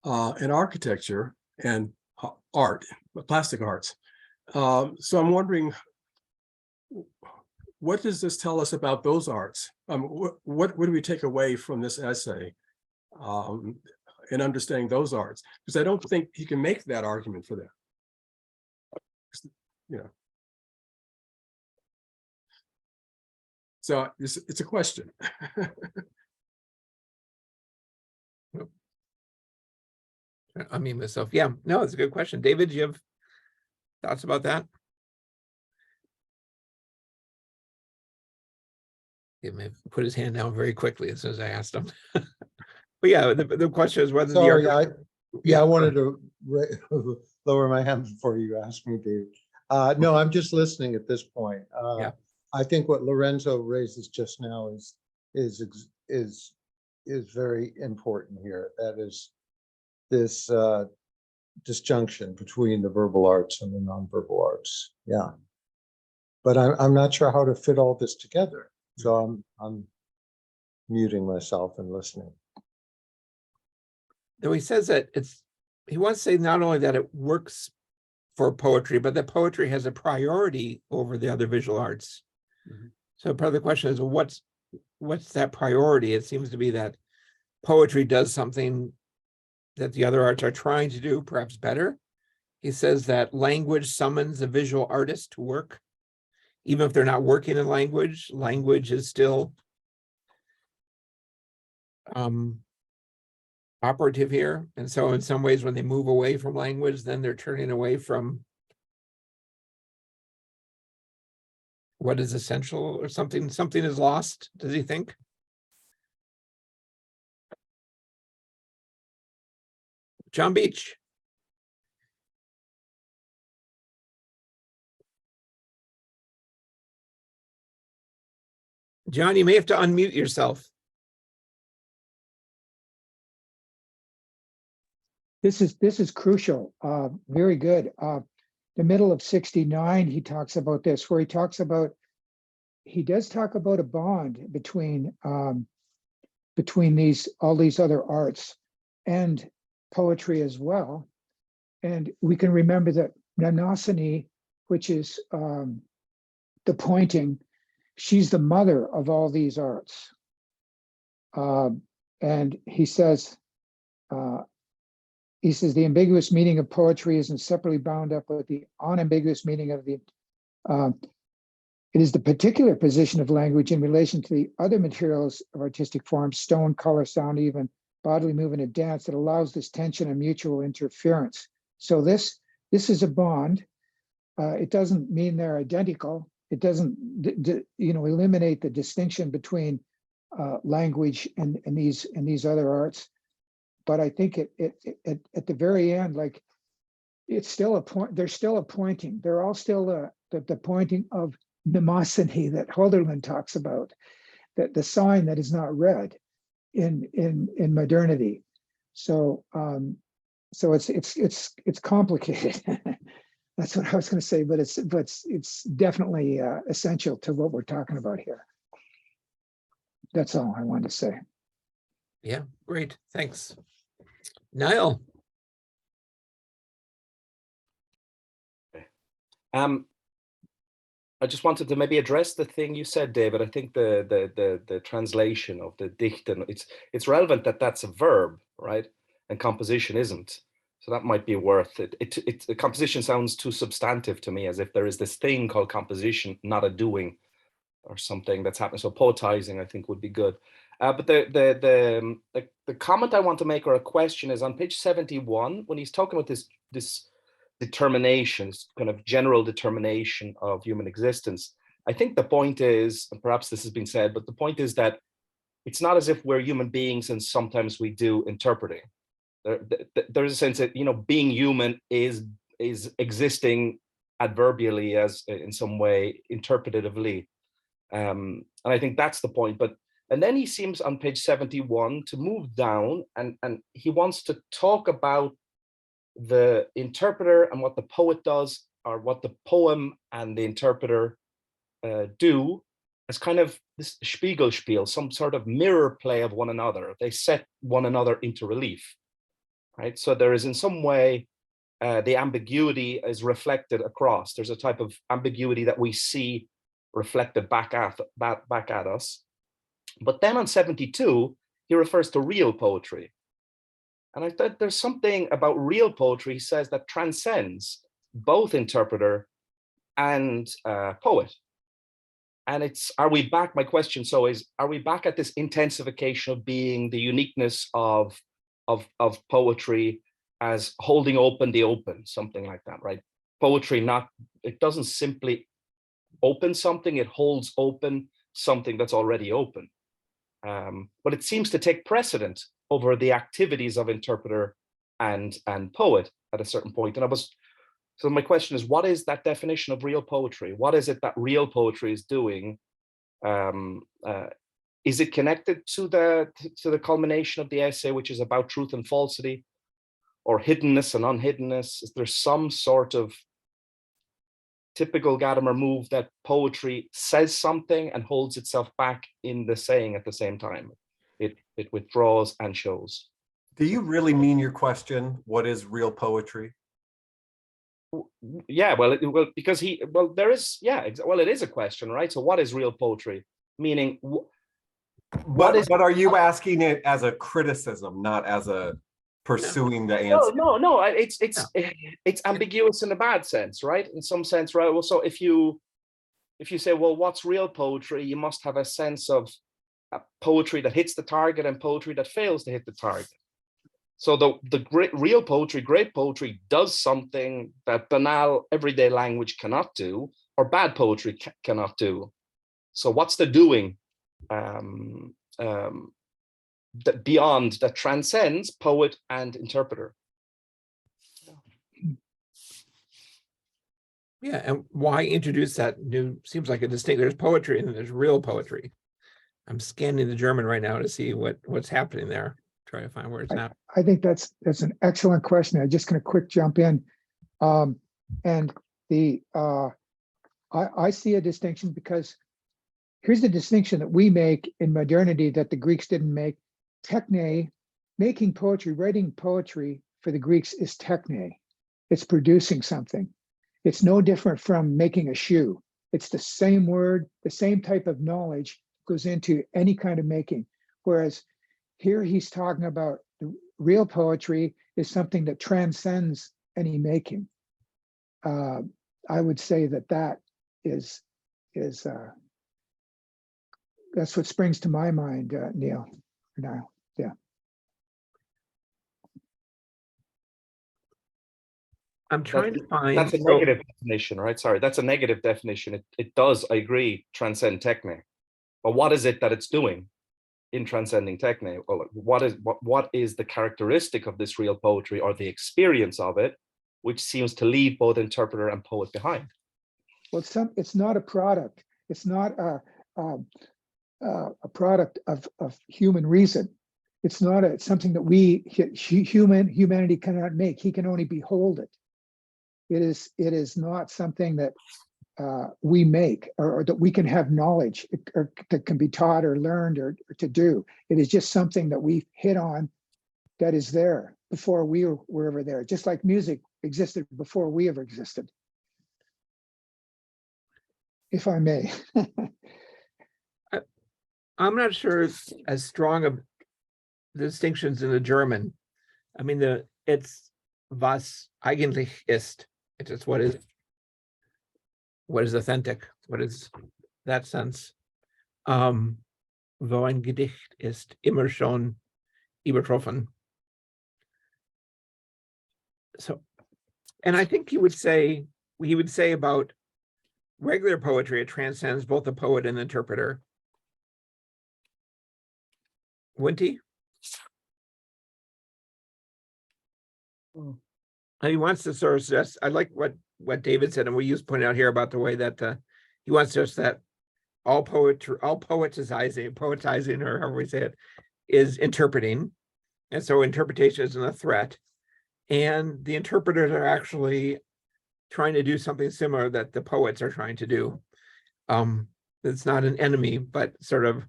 and architecture and art, plastic arts. So I'm wondering, what does this tell us about those arts? What do we take away from this essay in understanding those arts? Because I don't think he can make that argument for them. You know. So it's a question. I mean, myself, yeah, no, it's a good question. David, do you have thoughts about that? He may have put his hand down very quickly as soon as I asked him. But yeah, the question is whether Sorry, the I wanted to lower my hand before you asked me, Dave. No, I'm just listening at this point. Yeah. I think what Lorenzo raises just now is very important here. That is this disjunction between the verbal arts and the nonverbal arts. Yeah. But I'm not sure how to fit all this together. So I'm muting myself and listening. Though he says that he wants to say not only that it works for poetry, but that poetry has a priority over the other visual arts. Mm-hmm. So part of the question is, well, what's that priority? It seems to be that poetry does something that the other arts are trying to do, perhaps better. He says that language summons a visual artist to work. Even if they're not working in language, language is still operative here. And so in some ways, when they move away from language, then they're turning away from what is essential, or something is lost, does he think? John Beach. John, you may have to unmute yourself. This is crucial. Very good. The middle of 69, he talks about this, where he does talk about a bond between all these other arts and poetry as well. And we can remember that Mnemosyne, which is the pointing, she's the mother of all these arts. And he says, the ambiguous meaning of poetry is inseparably bound up with the unambiguous meaning of the, it is the particular position of language in relation to the other materials of artistic forms, stone, color, sound, even bodily movement and dance, that allows this tension and mutual interference. So this is a bond. It doesn't mean they're identical. It doesn't, eliminate the distinction between language and these other arts. But I think at the very end, like, it's still a point. There's still a pointing. They're all still the pointing of mnemosyne that Hölderlin talks about, that the sign that is not read in modernity. So it's complicated. That's what I was going to say, but it's definitely essential to what we're talking about here. That's all I wanted to say. Yeah, great, thanks. Niall. I just wanted to maybe address the thing you said, David. I think the translation of the dichten, it's relevant that that's a verb, right? And composition isn't. So that might be worth it. The composition sounds too substantive to me, as if there is this thing called composition, not a doing or something that's happening. So poetizing, I think, would be good. But the comment I want to make, or a question, is on page 71, when he's talking about this determination, this kind of general determination of human existence. I think the point is, and perhaps this has been said, but the point is that it's not as if we're human beings and sometimes we do interpreting. There's a sense that, being human is existing adverbially, as in some way interpretatively. And I think that's the point. But And then he seems on page 71 to move down, and he wants to talk about the interpreter and what the poet does, or what the poem and the interpreter do, as kind of this Spiegelspiel, some sort of mirror play of one another. They set one another into relief, right? So there is in some way, the ambiguity is reflected across. There's a type of ambiguity that we see reflected back at us. But then on 72, he refers to real poetry. And I thought there's something about real poetry, he says, that transcends both interpreter and poet. And are we back, my question so is, are we back at this intensification of being, the uniqueness of poetry as holding open the open, something like that, right? Poetry, it doesn't simply open something, it holds open something that's already open. But it seems to take precedent over the activities of interpreter and poet at a certain point. So my question is, what is that definition of real poetry? What is it that real poetry is doing? Is it connected to the culmination of the essay, which is about truth and falsity, or hiddenness and unhiddenness? Is there some sort of typical Gadamer move that poetry says something and holds itself back in the saying at the same time? It withdraws and shows. Do you really mean your question? What is real poetry? Yeah, well, because there is, yeah, well, it is a question, right? So what is real poetry? Meaning, but are you asking it as a criticism, not as a pursuing the answer? No, it's ambiguous in a bad sense, right? In some sense, right? Well, so if you say, well, what's real poetry? You must have a sense of poetry that hits the target and poetry that fails to hit the target. So the real poetry, great poetry, does something that banal everyday language cannot do, or bad poetry cannot do. So what's the doing that beyond, that transcends poet and interpreter? Yeah, and why introduce that new, seems like a distinct, there's poetry and then there's real poetry. I'm scanning the German right now to see what's happening there. Try to find where it's at. I think that's an excellent question. I'm just going to quick jump in. And I see a distinction, because here's the distinction that we make in modernity that the Greeks didn't make. Techne, making poetry, writing poetry for the Greeks is techne. It's producing something. It's no different from making a shoe. It's the same word, the same type of knowledge goes into any kind of making. Whereas here he's talking about the real poetry is something that transcends any making. I would say that is that's what springs to my mind, Neil. Now, yeah. I'm trying to find. That's a negative definition, right? Sorry, that's a negative definition. It does, I agree, transcend techne. But what is it that it's doing in transcending techne? Well, what is the characteristic of this real poetry, or the experience of it, which seems to leave both interpreter and poet behind? Well, it's not a product. It's not a product of human reason. It's not something that humanity cannot make. He can only behold it. It is not something that we make, or that we can have knowledge, or that can be taught or learned or to do. It is just something that we hit on that is there before we were ever there, just like music existed before we ever existed. If I may. I'm not sure it's as strong of the distinctions in the German. I mean, it's was eigentlich ist. It's just what is authentic. What is that sense? Wo ein Gedicht ist immer schon übertroffen. So, and I think he would say about regular poetry, it transcends both the poet and the interpreter. Wouldn't he? And he wants to sort of suggest, I like what David said, and we pointed out here about the way that he wants just that all poetry, all poetizing, or however we say it, is interpreting. And so interpretation isn't a threat. And the interpreters are actually trying to do something similar that the poets are trying to do. It's not an enemy, but sort of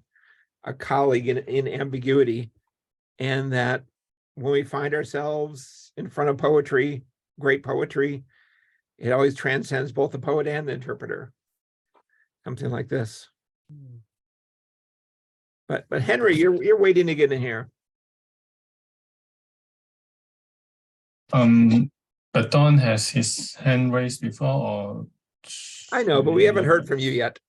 a colleague in ambiguity. And that when we find ourselves in front of poetry, great poetry, it always transcends both the poet and the interpreter. Something like this. But Henry, you're waiting to get in here. But Don has his hand raised before, or I know, but we haven't heard from you yet.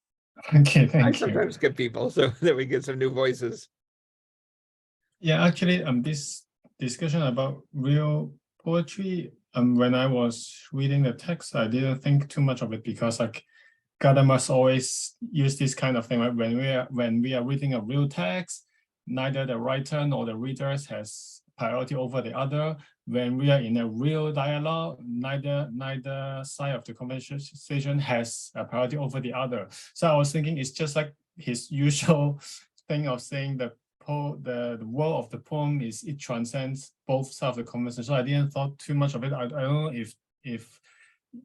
Okay, I thank you. sometimes skip people so that we get some new voices. Yeah, actually, this discussion about real poetry, when I was reading the text, I didn't think too much of it because like Gadamer always use this kind of thing. Right? When we are reading a real text, neither the writer nor the readers has priority over the other. When we are in a real dialogue, neither side of the conversation has a priority over the other. So I was thinking it's just like his usual thing of saying the world of the poem is it transcends both sides of the conversation. So I didn't thought too much of it. I don't know if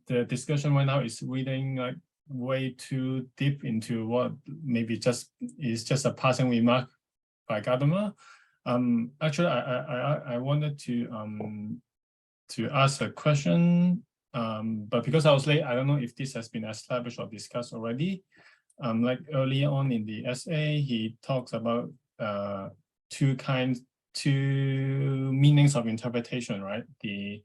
the discussion right now is reading like way too deep into what maybe just is just a passing remark by Gadamer. Actually, I wanted to ask a question, but because I was late, I don't know if this has been established or discussed already. Like earlier on in the essay, he talks about two meanings of interpretation, right? The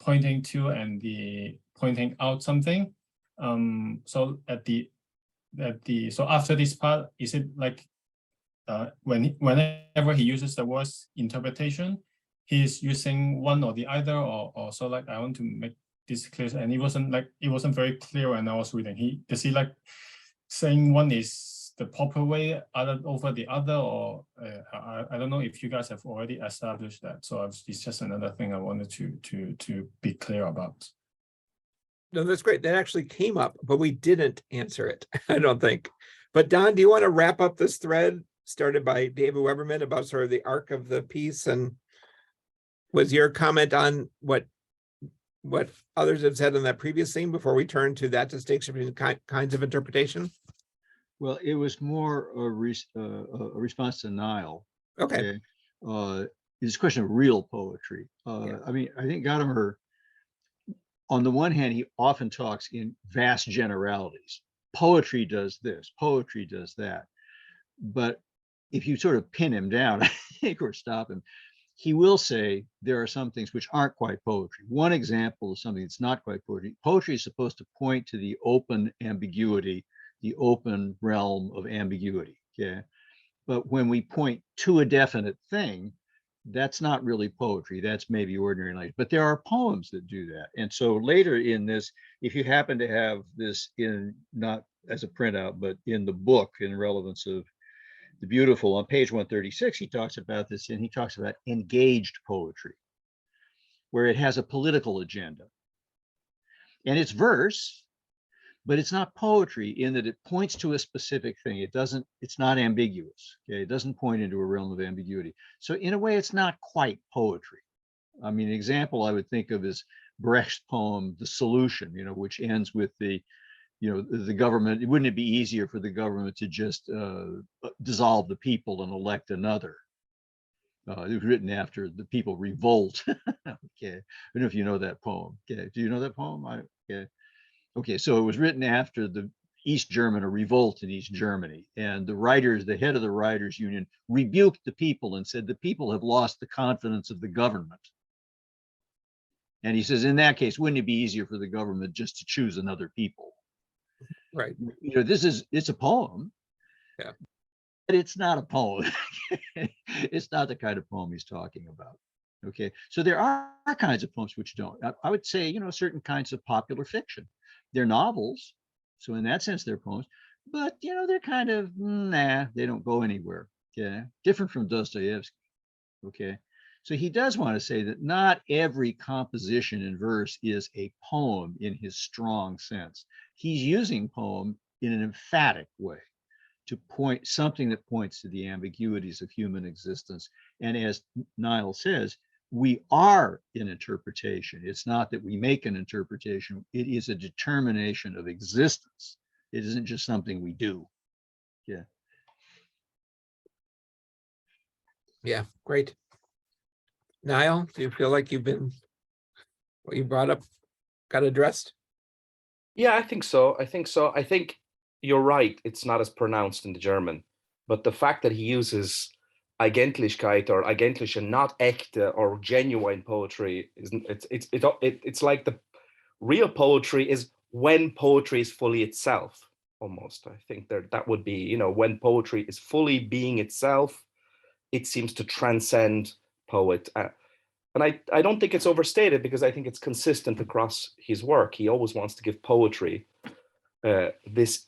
pointing to and the pointing out something. So so after this part, is it like whenever he uses the words interpretation, he's using one or the other, or so like I want to make this clear, and it wasn't very clear when I was reading. Does he like saying one is the proper way other over the other, or I don't know if you guys have already established that. So it's just another thing I wanted to be clear about. No, that's great. That actually came up, but we didn't answer it, I don't think. But Don, do you want to wrap up this thread started by David Weberman about sort of the arc of the piece? And was your comment on what others have said in that previous scene before we turn to that distinction between kinds of interpretation? Well, it was more a response to Niall. Okay. It's a question of real poetry. I mean, I think Gadamer, on the one hand, he often talks in vast generalities. Poetry does this, poetry does that. But if you sort of pin him down, I think, or stop him, he will say there are some things which aren't quite poetry. One example of something that's not quite poetry. Poetry is supposed to point to the open ambiguity, the open realm of ambiguity. Okay. But when we point to a definite thing, that's not really poetry. That's maybe ordinary language. But there are poems that do that. And so later in this, if you happen to have this in, not as a printout, but in the book, in relevance of the beautiful, on page 136, he talks about this, and he talks about engaged poetry, where it has a political agenda. And it's verse, but it's not poetry in that it points to a specific thing. It's not ambiguous. Okay? It doesn't point into a realm of ambiguity. So in a way, it's not quite poetry. I mean, an example I would think of is Brecht's poem, The Solution, which ends with the government. Wouldn't it be easier for the government to just dissolve the people and elect another? It was written after the people revolt. Okay, I don't know if you know that poem. Okay, do you know that poem? Okay, so it was written after the East German, a revolt in East Germany, and the head of the writers' union, rebuked the people and said the people have lost the confidence of the government. And he says, in that case, wouldn't it be easier for the government just to choose another people? Right. It's a poem. Yeah. But it's not a poem. It's not the kind of poem he's talking about. Okay. So there are kinds of poems which don't. I would say, certain kinds of popular fiction. They're novels. So in that sense, they're poems. But, they're kind of, they don't go anywhere. Okay. Different from Dostoevsky. Okay. So he does want to say that not every composition in verse is a poem in his strong sense. He's using poem in an emphatic way to point something that points to the ambiguities of human existence. And as Niall says, we are in interpretation. It's not that we make an interpretation, it is a determination of existence. It isn't just something we do. Yeah. Yeah, great. Niall, do you feel like what you brought up got addressed? Yeah, I think so. I think you're right. It's not as pronounced in the German, but the fact that he uses Eigentlichkeit or Eigentliche and not echte or genuine poetry isn't. It's like the real poetry is when poetry is fully itself. Almost, I think that would be, when poetry is fully being itself, it seems to transcend poet. And I don't think it's overstated, because I think it's consistent across his work. He always wants to give poetry this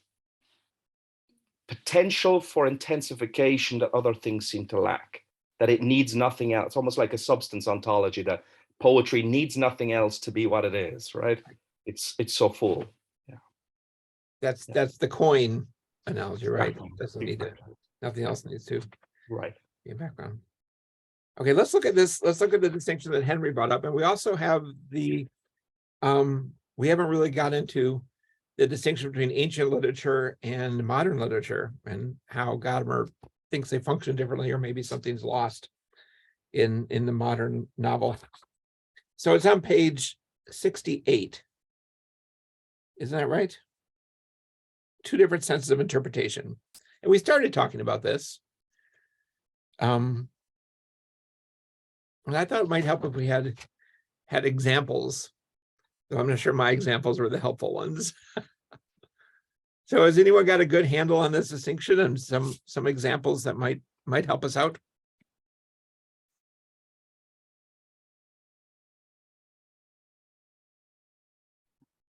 potential for intensification that other things seem to lack, that it needs nothing else. It's almost like a substance ontology, that poetry needs nothing else to be what it is, right? It's so full. Yeah. That's the coin analogy, right? Exactly. Doesn't need to, nothing else needs to Right. be a background. Okay, let's look at this. Let's look at the distinction that Henry brought up. And we also have we haven't really got into the distinction between ancient literature and modern literature, and how Gadamer thinks they function differently, or maybe something's lost in the modern novel. So it's on page 68. Isn't that right? Two different senses of interpretation. And we started talking about this. And I thought it might help if we had examples. Though I'm not sure my examples were the helpful ones. So has anyone got a good handle on this distinction and some examples that might help us out?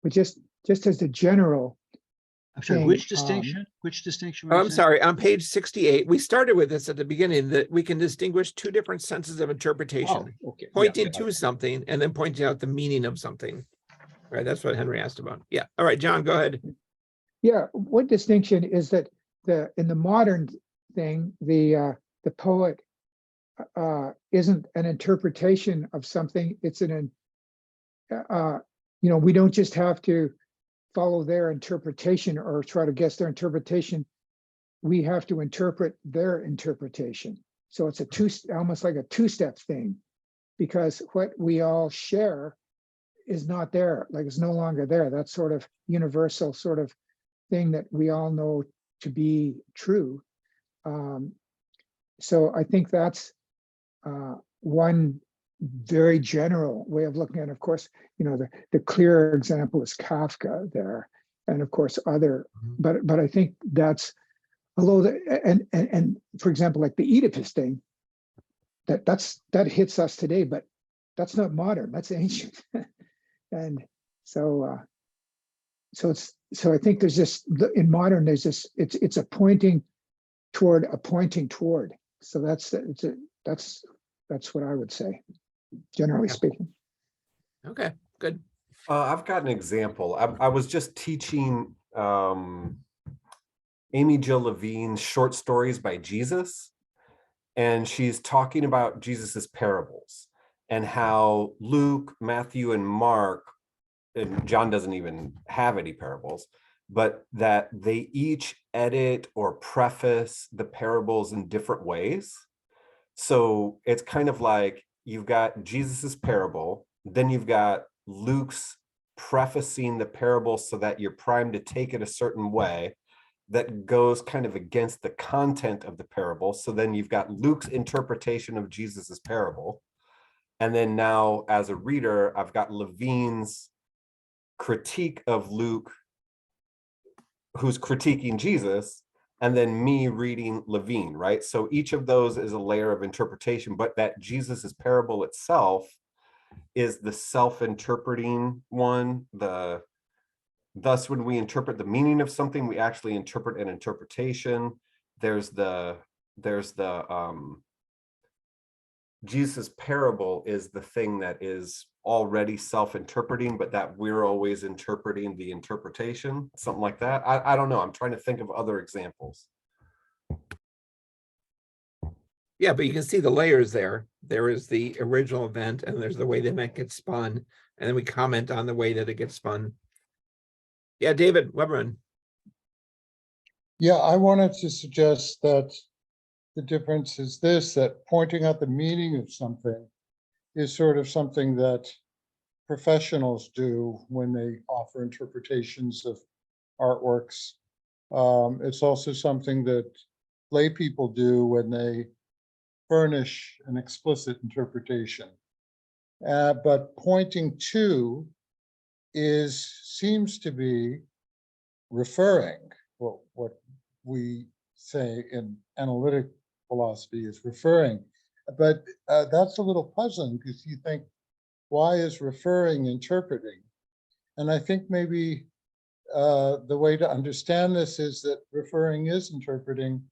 But just as a general I'm sorry, thing, which distinction? Which distinction? were Oh, you I'm saying? sorry, on page 68, we started with this at the beginning, that we can distinguish two different senses of interpretation, Oh, okay. Yeah, pointing to something and then pointing out the meaning of something. Right, that's what Henry asked about. Yeah, all right, John, go ahead. yeah, what distinction is that in the modern thing, the poet isn't an interpretation of something, it's we don't just have to follow their interpretation or try to guess their interpretation. We have to interpret their interpretation. So it's almost like a two-step thing, because what we all share is not there, like it's no longer there. That sort of universal sort of thing that we all know to be true. So I think that's one very general way of looking at it. Of course, the clear example is Kafka there, and of course other, but I think that's, although and for example, like the Oedipus thing, that hits us today, but that's not modern, that's ancient. And so so I think there's this, in modern, there's this, it's a pointing toward. So that's what I would say, generally speaking. Okay, good. I've got an example. I was just teaching Amy Jill Levine's short stories by Jesus, and she's talking about Jesus's parables and how Luke, Matthew, and Mark, and John doesn't even have any parables, but that they each edit or preface the parables in different ways. So it's kind of like you've got Jesus's parable, then you've got Luke's prefacing the parable so that you're primed to take it a certain way that goes kind of against the content of the parable. So then you've got Luke's interpretation of Jesus's parable. And then now as a reader, I've got Levine's critique of Luke, who's critiquing Jesus, and then me reading Levine, right? So each of those is a layer of interpretation, but that Jesus's parable itself is the self-interpreting one. Thus, when we interpret the meaning of something, we actually interpret an interpretation. There's the Jesus' parable is the thing that is already self-interpreting, but that we're always interpreting the interpretation, something like that. I don't know. I'm trying to think of other examples. Yeah, but you can see the layers there. There is the original event and there's the way the event gets spun. And then we comment on the way that it gets spun. Yeah, David Weberman. Yeah, I wanted to suggest that the difference is this, that pointing out the meaning of something is sort of something that professionals do when they offer interpretations of artworks. It's also something that lay people do when they furnish an explicit interpretation. But pointing to seems to be referring. What we say in analytic philosophy is referring. But that's a little puzzling because you think, why is referring interpreting? And I think maybe the way to understand this is that referring is interpreting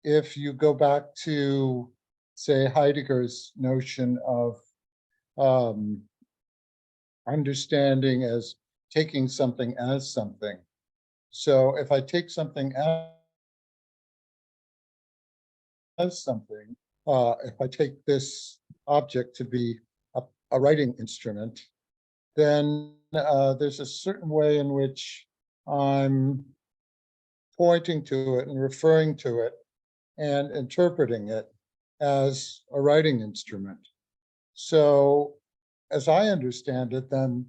if you go back to, say, Heidegger's notion of understanding as taking something as something. So if I take something as something, if I take this object to be a writing instrument, then there's a certain way in which I'm pointing to it and referring to it and interpreting it as a writing instrument. So as I understand it, then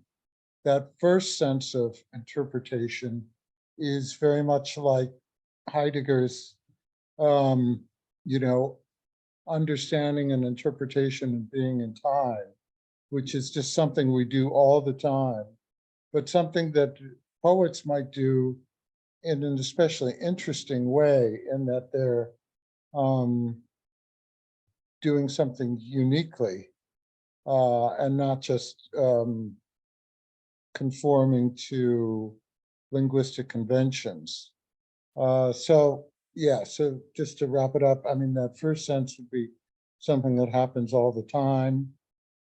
that first sense of interpretation is very much like Heidegger's, understanding and interpretation of being in time, which is just something we do all the time, but something that poets might do in an especially interesting way, in that they're doing something uniquely and not just conforming to linguistic conventions. So just to wrap it up, I mean, that first sense would be something that happens all the time,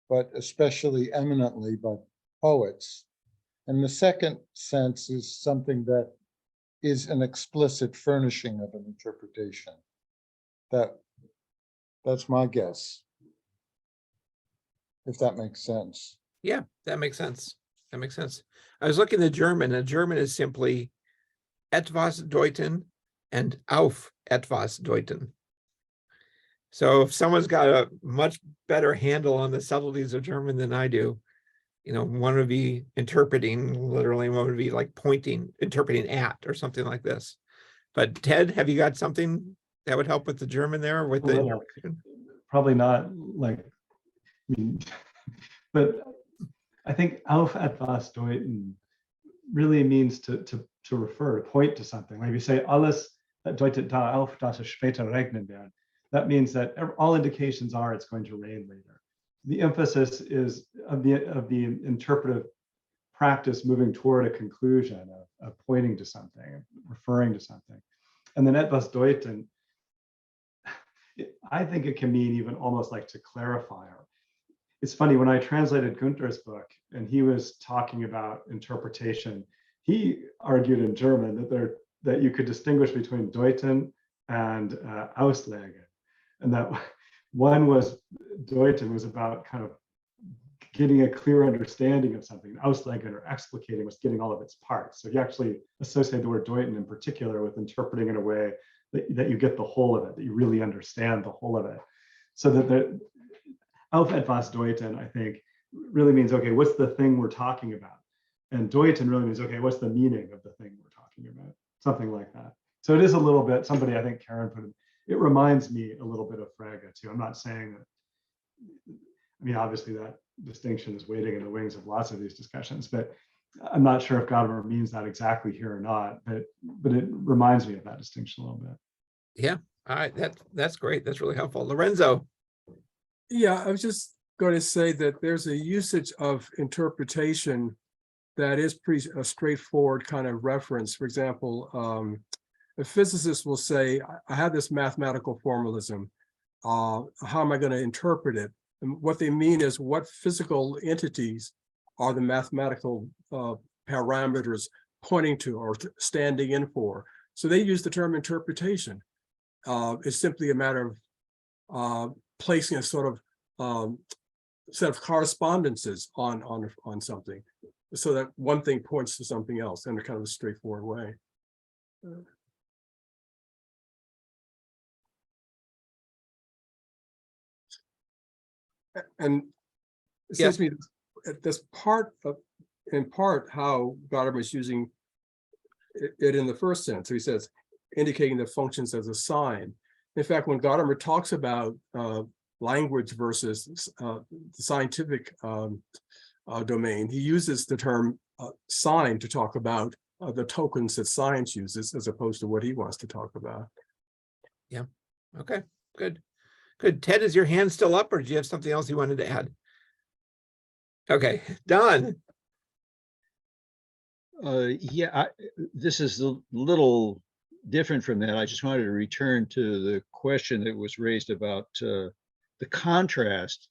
but especially eminently by poets. And the second sense is something that is an explicit furnishing of an interpretation. That's my guess, if that makes sense. Yeah, that makes sense. That makes sense. I was looking at German, and German is simply etwas deuten and auf etwas deuten. So if someone's got a much better handle on the subtleties of German than I do, one would be interpreting literally, one would be like interpreting at or something like this. But Ted, have you got something that would help with the German there with the interpretation? Probably not but I think auf etwas deuten really means to refer, to point to something. Like if you say alles deutet darauf, dass es später regnen wird. That means that all indications are it's going to rain later. The emphasis is of the interpretive practice moving toward a conclusion of pointing to something, referring to something. And then etwas deuten, I think it can mean even almost like to clarify. It's funny, when I translated Günther's book and he was talking about interpretation, he argued in German that you could distinguish between deuten and auslegen. And that one was deuten was about kind of getting a clear understanding of something. Auslegen or explicating was getting all of its parts. So he actually associated the word deuten in particular with interpreting in a way that you get the whole of it, that you really understand the whole of it. So that the auf etwas deuten, I think, really means, okay, what's the thing we're talking about? And deuten really means, okay, what's the meaning of the thing we're talking about? Something like that. So it is a little bit, somebody, I think Karen put it reminds me a little bit of Frege too. I'm not saying that, I mean, obviously that distinction is waiting in the wings of lots of these discussions, but I'm not sure if Gadamer means that exactly here or not, but it reminds me of that distinction a little bit. Yeah, all right, that's great. That's really helpful. Lorenzo. Yeah, I was just going to say that there's a usage of interpretation that is pretty a straightforward kind of reference. For example, a physicist will say, I have this mathematical formalism. How am I going to interpret it? And what they mean is what physical entities are the mathematical parameters pointing to or standing in for. So they use the term interpretation. It's simply a matter of placing a sort of set of correspondences on something, so that one thing points to something else in a kind of a straightforward way. And it seems to me that this in part how Gadamer is using it in the first sense. So he says, indicating the functions as a sign. In fact, when Gadamer talks about language versus the scientific domain, he uses the term sign to talk about the tokens that science uses, as opposed to what he wants to talk about. Yeah. Okay, good. Good. Ted, is your hand still up, or do you have something else you wanted to add? Okay, Don. Yeah, this is a little different from that. I just wanted to return to the question that was raised about the contrast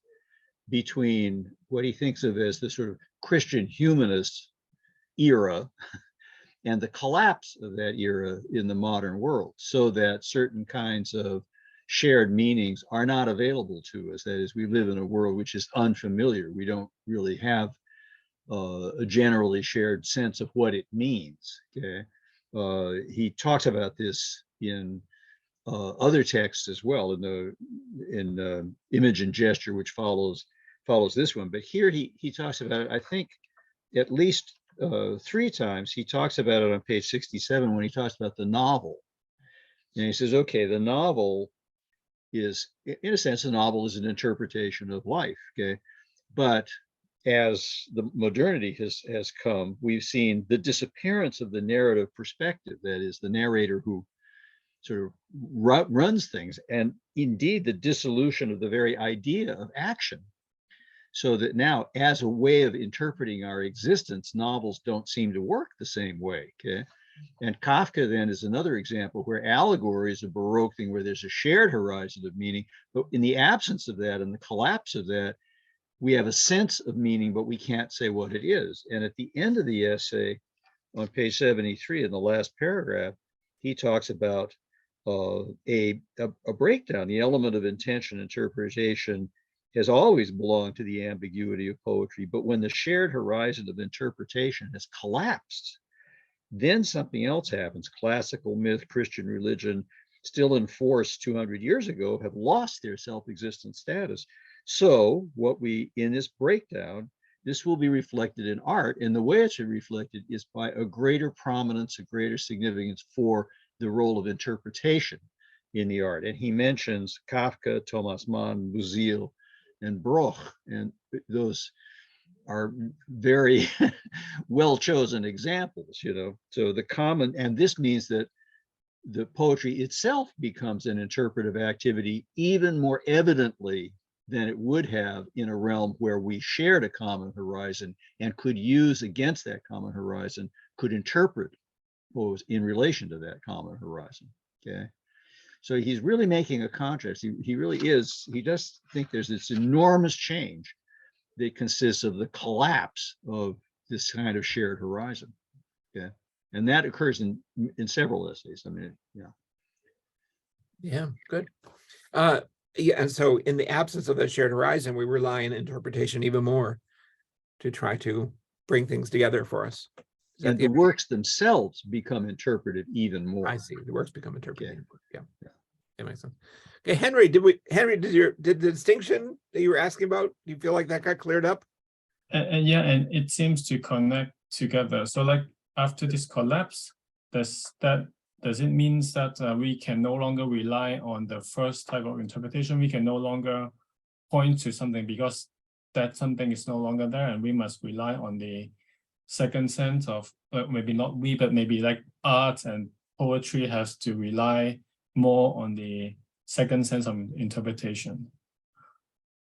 between what he thinks of as the sort of Christian humanist era and the collapse of that era in the modern world, so that certain kinds of shared meanings are not available to us. That is, we live in a world which is unfamiliar. We don't really have a generally shared sense of what it means. Okay, he talks about this in other texts as well, in Image and Gesture, which follows this one. But here he talks about it, I think, at least 3 times. He talks about it on page 67 when he talks about the novel. And he says, okay, the novel is, in a sense, the novel is an interpretation of life. Okay, but as the modernity has come, we've seen the disappearance of the narrative perspective. That is, the narrator who sort of runs things, and indeed the dissolution of the very idea of action. So that now, as a way of interpreting our existence, novels don't seem to work the same way. Okay, and Kafka then is another example where allegory is a Baroque thing, where there's a shared horizon of meaning, but in the absence of that and the collapse of that, we have a sense of meaning, but we can't say what it is. And at the end of the essay, on page 73, in the last paragraph, he talks about a breakdown. The element of intention interpretation has always belonged to the ambiguity of poetry, but when the shared horizon of interpretation has collapsed, then something else happens. Classical myth, Christian religion, still in force 200 years ago, have lost their self-existent status. So what we, in this breakdown, this will be reflected in art, and the way it's reflected is by a greater prominence, a greater significance for the role of interpretation in the art. And he mentions Kafka, Thomas Mann, Musil, and Broch, and those are very well chosen examples, you know. So the common, and this means that the poetry itself becomes an interpretive activity even more evidently than it would have in a realm where we shared a common horizon and could use against that common horizon, could interpret what was in relation to that common horizon. Okay, so he's really making a contrast. He really is. He does think there's this enormous change that consists of the collapse of this kind of shared horizon. Okay, and that occurs in several essays. I mean, yeah. Yeah, good. Yeah, and so in the absence of the shared horizon, we rely on interpretation even more to try to bring things together for us. And the works themselves become interpreted even more. I see. The works become interpreted. Okay. Yeah. That makes sense. Okay, Henry, did the distinction that you were asking about, do you feel like that got cleared up? Yeah, and it seems to connect together. So like after this collapse, does it mean that we can no longer rely on the first type of interpretation? We can no longer point to something because that something is no longer there, and we must rely on the second sense of, maybe not we, but maybe like art and poetry has to rely more on the second sense of interpretation.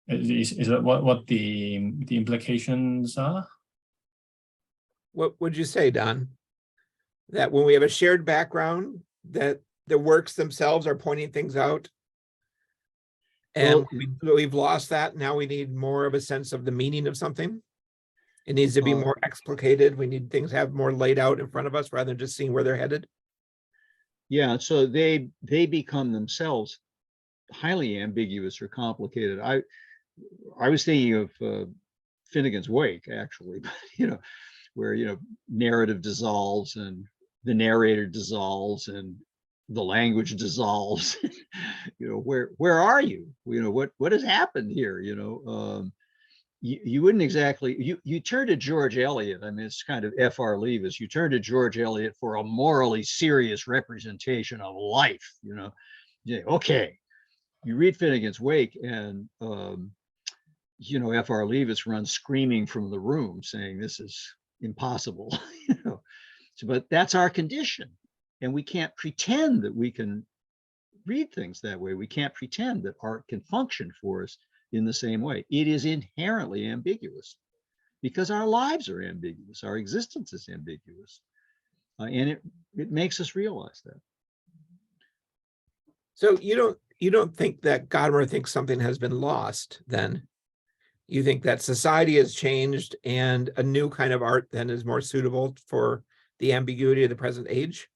Is that what the implications are? What would you say, Don? That when we have a shared background, that the works themselves are pointing things out, And Well, we've lost that. Now we need more of a sense of the meaning of something. It needs to be more explicated. We need things have more laid out in front of us rather than just seeing where they're headed. yeah, so they become themselves highly ambiguous or complicated. I was thinking of Finnegan's Wake, actually, but where narrative dissolves and the narrator dissolves and the language dissolves. Where are you? What has happened here? You wouldn't exactly you turn to George Eliot. I mean, it's kind of F.R. Leavis. You turn to George Eliot for a morally serious representation of life. Yeah, okay. You read Finnegan's Wake, and F.R. Leavis runs screaming from the room, saying this is impossible. But that's our condition, and we can't pretend that we can read things that way. We can't pretend that art can function for us in the same way. It is inherently ambiguous because our lives are ambiguous. Our existence is ambiguous. And it makes us realize that. So you don't think that Gadamer thinks something has been lost then? You think that society has changed and a new kind of art then is more suitable for the ambiguity of the present age?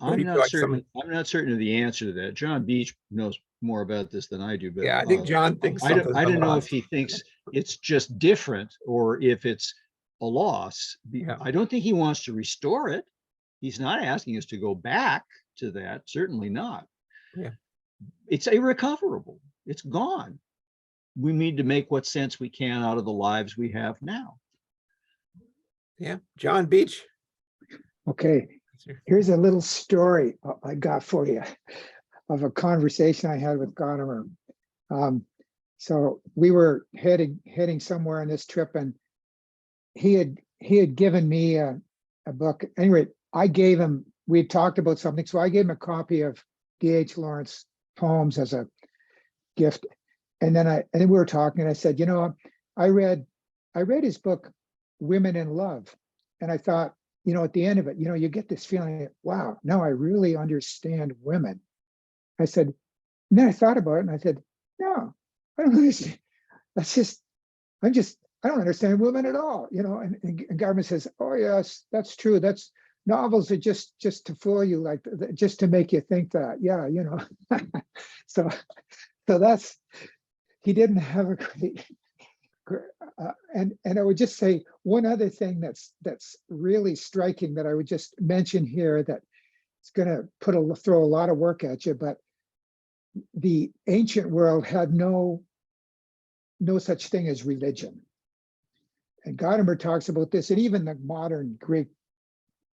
I'm not certain of the answer to that. John Beach knows more about this than I do, but yeah, I think John thinks I don't know if he thinks it's just different or if it's a loss. Yeah. I don't think he wants to restore it. He's not asking us to go back to that. Certainly not. Yeah. It's irrecoverable. It's gone. We need to make what sense we can out of the lives we have now. Yeah. John Beach. Okay, here's a little story I got for you of a conversation I had with Gadamer. So we were heading somewhere on this trip, and he had given me a book. Anyway, I gave him, we had talked about something, so I gave him a copy of D.H. Lawrence poems as a gift. And then we were talking, and I said, I read his book, Women in Love. And I thought, at the end of it, you get this feeling, wow, now I really understand women. I said, and then I thought about it and I said, no, I don't understand. I don't understand women at all, and Gadamer says, oh yes, that's true. Novels are just to fool you, like just to make you think that, yeah, so that's, he didn't have a great, and I would just say one other thing that's really striking that I would just mention here, that it's going to throw a lot of work at you, but the ancient world had no such thing as religion. And Gadamer talks about this, and even the modern Greek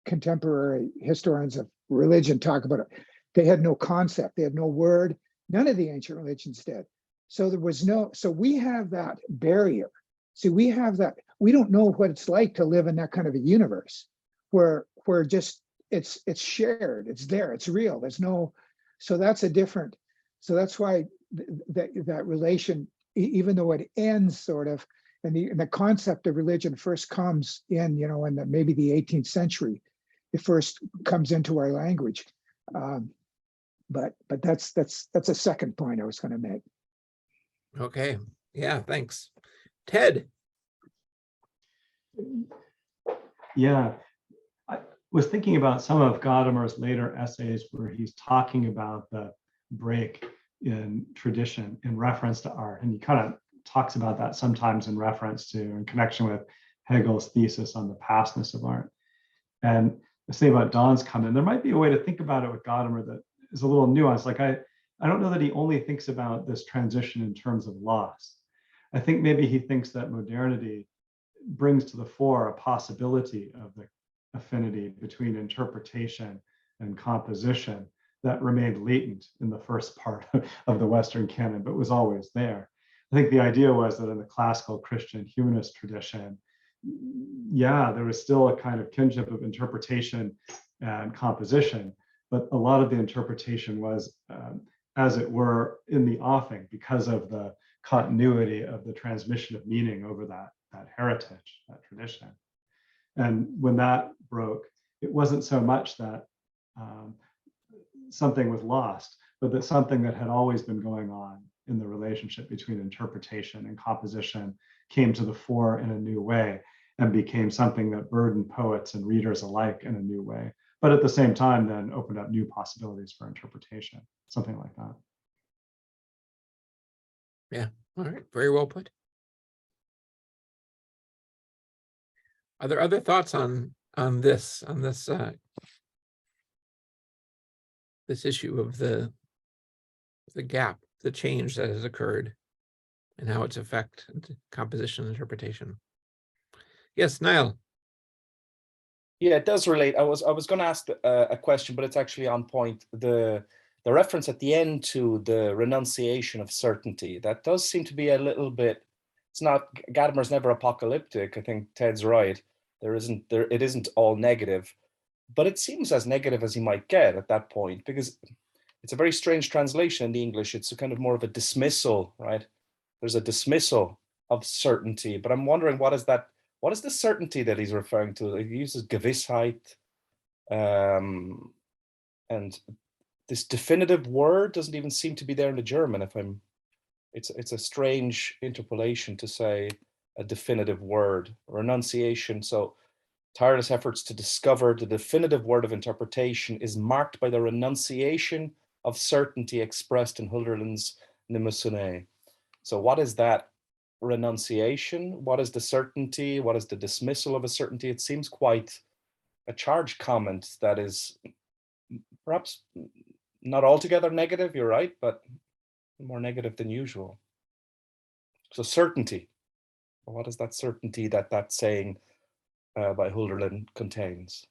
contemporary historians of religion talk about it. They had no concept, they had no word. None of the ancient religions did. So so we have that barrier. See, we have that, we don't know what it's like to live in that kind of a universe where just it's shared, it's there, it's real. There's no, so that's why that relation, even though it ends sort of, and the concept of religion first comes in, in maybe the 18th century, it first comes into our language. But that's a second point I was going to make. Okay. Yeah, thanks. Ted. Yeah, I was thinking about some of Gadamer's later essays where he's talking about the break in tradition in reference to art. And he kind of talks about that sometimes in reference to, in connection with Hegel's thesis on the pastness of art. And the same about Don's comment, there might be a way to think about it with Gadamer that is a little nuanced. Like I don't know that he only thinks about this transition in terms of loss. I think maybe he thinks that modernity brings to the fore a possibility of the affinity between interpretation and composition that remained latent in the first part of the Western canon, but was always there. I think the idea was that in the classical Christian humanist tradition, yeah, there was still a kind of kinship of interpretation and composition, but a lot of the interpretation was, as it were, in the offing because of the continuity of the transmission of meaning over that heritage, that tradition. And when that broke, it wasn't so much that something was lost, but that something that had always been going on in the relationship between interpretation and composition came to the fore in a new way and became something that burdened poets and readers alike in a new way, but at the same time then opened up new possibilities for interpretation, something like that. Yeah, all right, very well put. Are there other thoughts on this this issue of the gap, the change that has occurred, and how it's affected composition and interpretation? Yes, Niall. Yeah, it does relate. I was going to ask a question, but it's actually on point. The reference at the end to the renunciation of certainty, that does seem to be a little bit. It's not, Gadamer's never apocalyptic. I think Ted's right. It isn't all negative, but it seems as negative as you might get at that point, because it's a very strange translation in the English. It's a kind of more of a dismissal, right? There's a dismissal of certainty, but I'm wondering what is the certainty that he's referring to? He uses Gewissheit, and this definitive word doesn't even seem to be there in the German. It's a strange interpolation to say a definitive word, renunciation. So tireless efforts to discover the definitive word of interpretation is marked by the renunciation of certainty expressed in Hölderlin's Nimmersunne. So what is that renunciation? What is the certainty? What is the dismissal of a certainty? It seems quite a charged comment that is perhaps not altogether negative, you're right, but more negative than usual. So certainty. What is that certainty that saying by Hölderlin contains?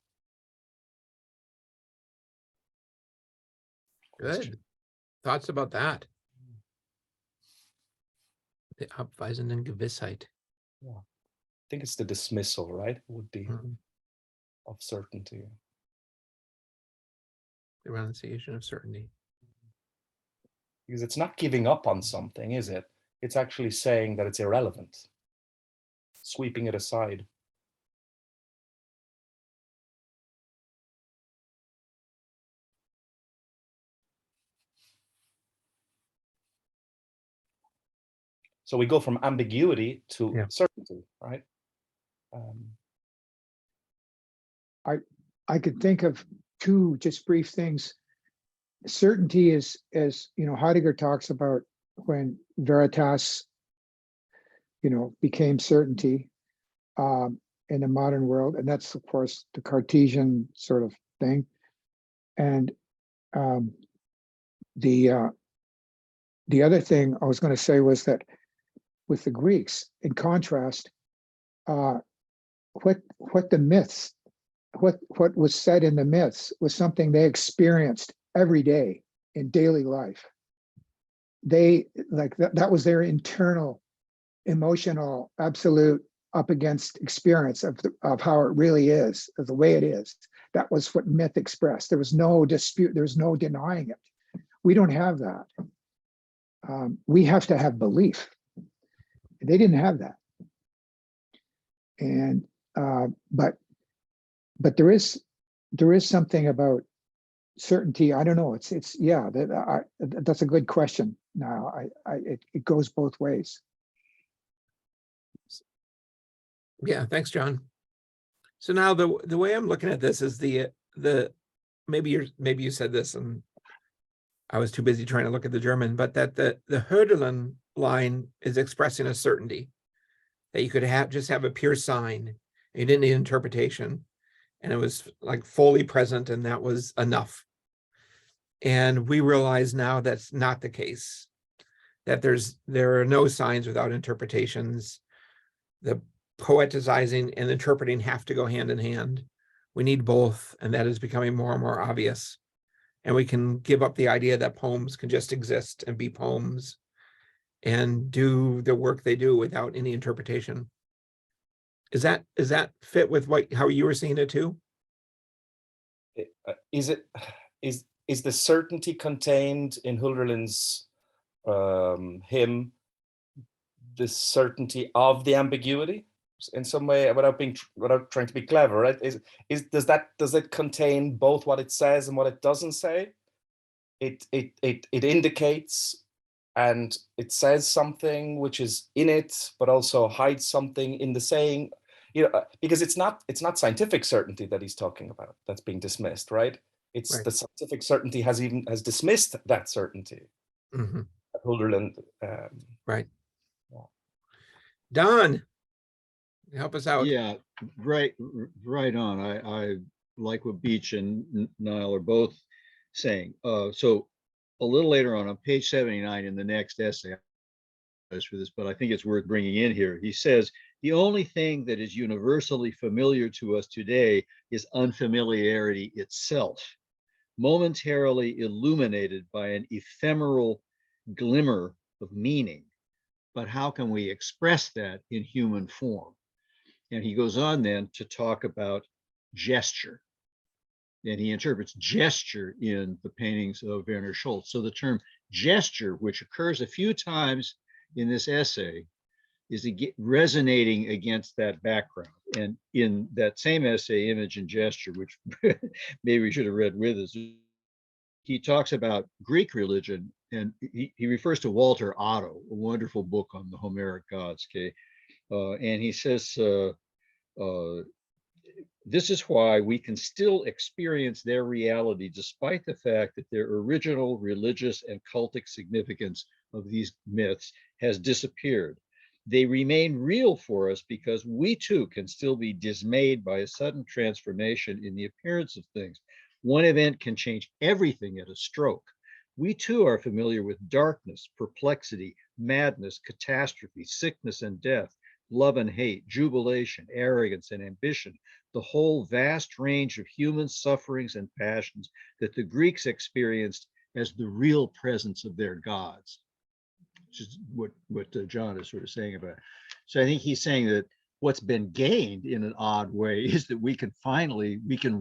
Good. Thoughts about that? The Abweisen and Gewissheit. Yeah. I think it's the dismissal, right? Would be of certainty. The renunciation of certainty. Because it's not giving up on something, is it? It's actually saying that it's irrelevant, sweeping it aside. So we go from ambiguity to certainty, right? I could think of two just brief things. Certainty is, as you know, Heidegger talks about when veritas, became certainty in the modern world, and that's of course the Cartesian sort of thing. And the other thing I was going to say was that with the Greeks, in contrast, what the myths, what was said in the myths was something they experienced every day in daily life. They that was their internal, emotional, absolute up against experience of how it really is, of the way it is. That was what myth expressed. There was no dispute. There was no denying it. We don't have that. We have to have belief. They didn't have that. And but there is something about certainty. I don't know. It's that's a good question. Now it goes both ways. Yeah, thanks, John. So now the way I'm looking at this is the maybe you said this and I was too busy trying to look at the German, but that the Hölderlin line is expressing a certainty that you could just have a pure sign. You didn't need interpretation, and it was like fully present, and that was enough. And we realize now that's not the case. That there are no signs without interpretations. The poetizing and interpreting have to go hand in hand. We need both, and that is becoming more and more obvious. And we can give up the idea that poems can just exist and be poems and do the work they do without any interpretation. Is that fit with how you were seeing it too? Is the certainty contained in Hölderlin's hymn the certainty of the ambiguity in some way, without trying to be clever, right? Does it contain both what it says and what it doesn't say? it indicates and it says something which is in it, but also hides something in the saying, because it's not scientific certainty that he's talking about that's being dismissed, right? It's Right. the scientific certainty has dismissed that certainty. Mhm. Hulderland, Right. Don, help us out. Yeah, right on. I like what Beach and Niall are both saying. So a little later on page 79 in the next essay, for this, but I think it's worth bringing in here. He says, the only thing that is universally familiar to us today is unfamiliarity itself, momentarily illuminated by an ephemeral glimmer of meaning. But how can we express that in human form? And he goes on then to talk about gesture. And he interprets gesture in the paintings of Werner Schultz. So the term gesture, which occurs a few times in this essay, is resonating against that background. And in that same essay, Image and Gesture, which maybe we should have read with us, he talks about Greek religion, and he refers to Walter Otto, a wonderful book on the Homeric gods. Okay, and he says, this is why we can still experience their reality despite the fact that their original religious and cultic significance of these myths has disappeared. They remain real for us because we too can still be dismayed by a sudden transformation in the appearance of things. One event can change everything at a stroke. We too are familiar with darkness, perplexity, madness, catastrophe, sickness and death, love and hate, jubilation, arrogance and ambition, the whole vast range of human sufferings and passions that the Greeks experienced as the real presence of their gods, which is what John is sort of saying about it. So I think he's saying that what's been gained in an odd way is that we can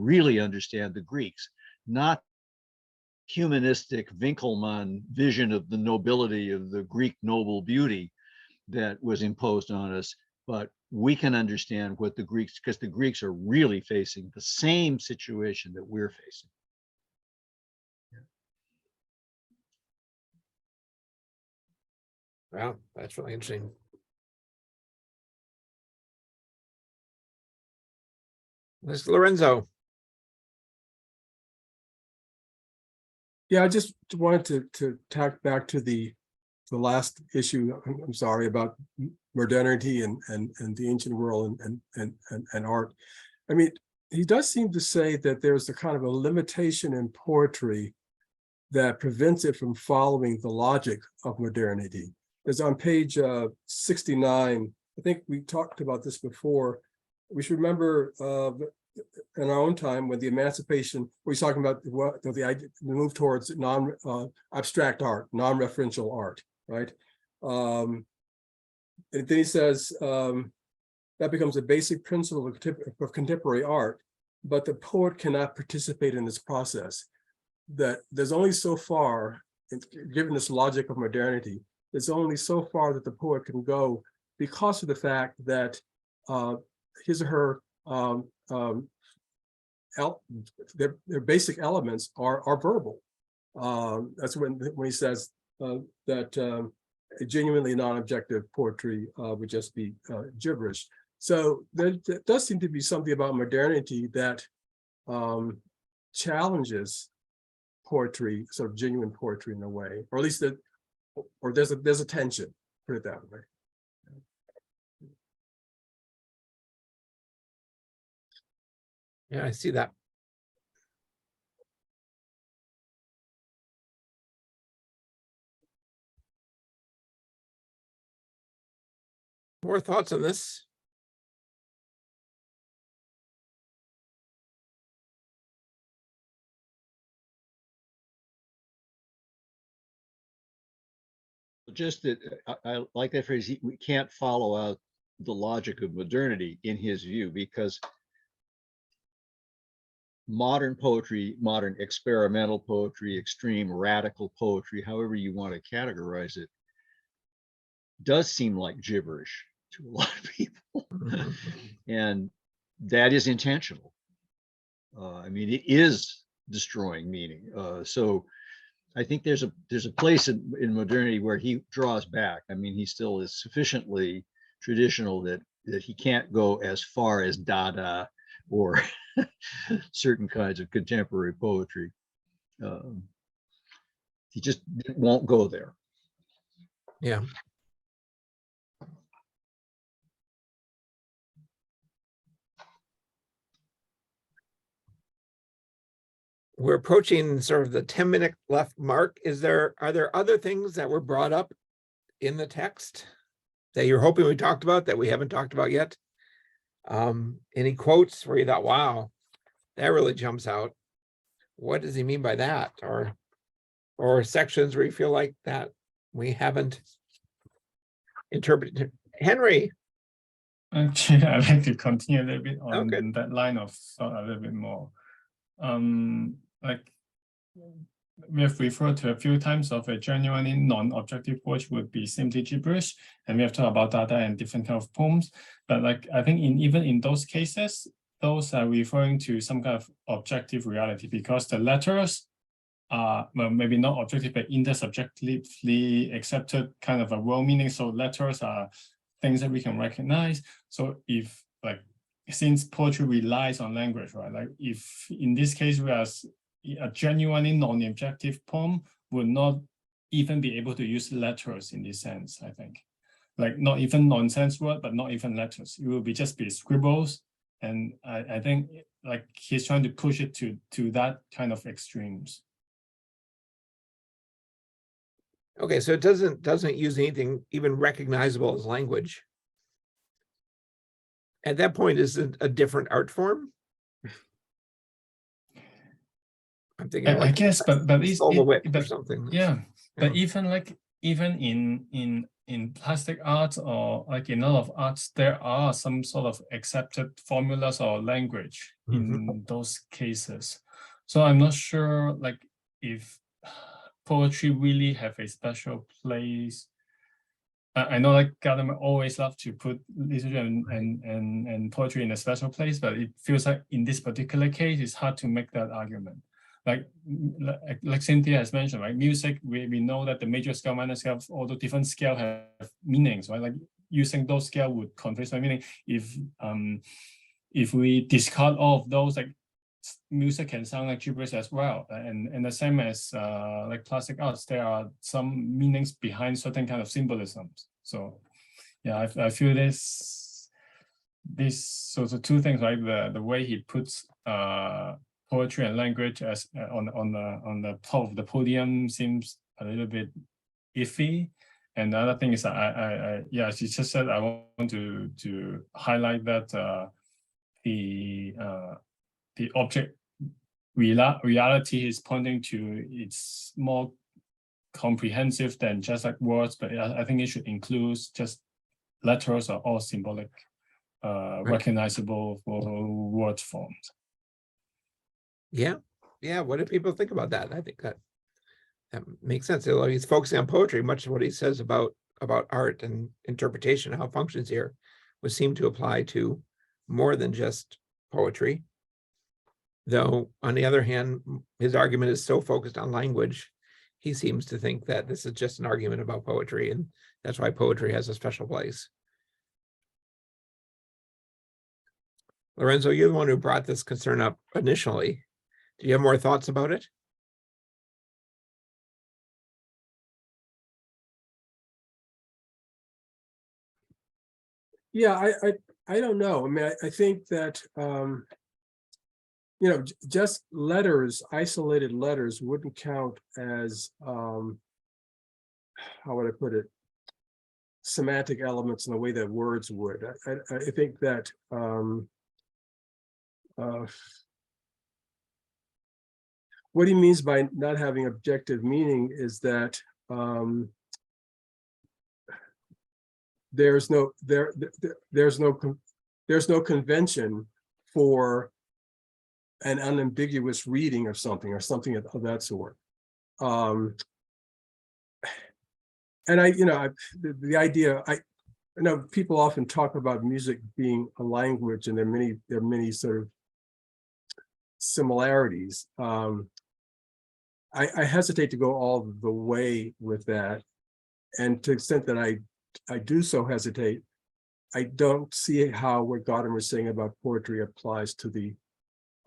really understand the Greeks, not humanistic Winkelmann vision of the nobility of the Greek noble beauty that was imposed on us, but we can understand what the Greeks, because the Greeks are really facing the same situation that we're facing. Wow, that's really interesting. This Lorenzo. Yeah, I just wanted to tack back to the last issue. I'm sorry, about modernity and the ancient world and art. I mean, he does seem to say that there's a kind of a limitation in poetry that prevents it from following the logic of modernity. It's on page 69. I think we talked about this before. We should remember in our own time when the emancipation, we're talking about the move towards abstract art, non-referential art, right? And then he says that becomes a basic principle of contemporary art, but the poet cannot participate in this process. That there's only so far, given this logic of modernity, there's only so far that the poet can go because of the fact that his or her their basic elements are verbal. That's when he says that genuinely non-objective poetry would just be gibberish. So there does seem to be something about modernity that challenges poetry, sort of genuine poetry in a way, or at least there's a tension, put it that way. Yeah, I see that. More thoughts on this? Just that I like that phrase, we can't follow out the logic of modernity in his view, because modern poetry, modern experimental poetry, extreme radical poetry, however you want to categorize it, does seem like gibberish to a lot of people. And that is intentional. I mean, it is destroying meaning. So I think there's a place in modernity where he draws back. I mean, he still is sufficiently traditional that he can't go as far as Dada or certain kinds of contemporary poetry. He just won't go there. Yeah. We're approaching sort of the 10-minute left mark. Are there other things that were brought up in the text that you're hoping we talked about that we haven't talked about yet? Any quotes where you thought, wow, that really jumps out? What does he mean by that? Or sections where you feel like that we haven't interpreted? Henry. Actually, I'd like to continue a little bit on Okay. that line of thought a little bit more. Like we have referred to a few times of a genuinely non-objective poetry would be simply gibberish, and we have talked about Dada and different kind of poems. But like I think even in those cases, those are referring to some kind of objective reality, because the letters are, well, maybe not objective, but intersubjectively accepted kind of a world meaning. So letters are things that we can recognize. So if like, since poetry relies on language, right? Like if in this case, whereas a genuinely non-objective poem would not even be able to use letters in this sense, I think. Like not even nonsense word, but not even letters. It will just be scribbles. And I think like he's trying to push it to that kind of extremes. Okay, so it doesn't use anything even recognizable as language. At that point, is it a different art form? I'm thinking I guess, but or something. Yeah, but even in plastic art or like in a lot of arts, there are some sort of accepted formulas or language in those cases. So I'm not sure like if poetry really have a special place. I know like Gadamer always love to put literature and poetry in a special place, but it feels like in this particular case, it's hard to make that argument. Like Cynthia has mentioned, right? Music, we know that the major scale, minor scale, all the different scale have meanings, right? Like using those scale would convey some meaning. If we discard all of those, like music can sound like gibberish as well. And the same as like plastic arts, there are some meanings behind certain kind of symbolisms. So yeah, I feel this so the two things, right? The way he puts poetry and language as on the top of the podium seems a little bit iffy. And the other thing is, yeah, she just said I want to highlight that the object reality is pointing to, it's more comprehensive than just like words, but I think it should include just letters or all symbolic, recognizable for word forms. Yeah. What do people think about that? I think that makes sense. Although he's focusing on poetry, much of what he says about art and interpretation, how it functions here, would seem to apply to more than just poetry. Though, on the other hand, his argument is so focused on language, he seems to think that this is just an argument about poetry, and that's why poetry has a special place. Lorenzo, you're the one who brought this concern up initially. Do you have more thoughts about it? Yeah, I don't know. I mean, I think that you know, just letters, isolated letters wouldn't count as how would I put it, semantic elements in the way that words would. I think that what he means by not having objective meaning is that there's no convention for an unambiguous reading of something or something of that sort. And the idea, I know people often talk about music being a language, and there are many sort of similarities. I hesitate to go all the way with that. And to the extent that I do so hesitate, I don't see how what Gadamer is saying about poetry applies to the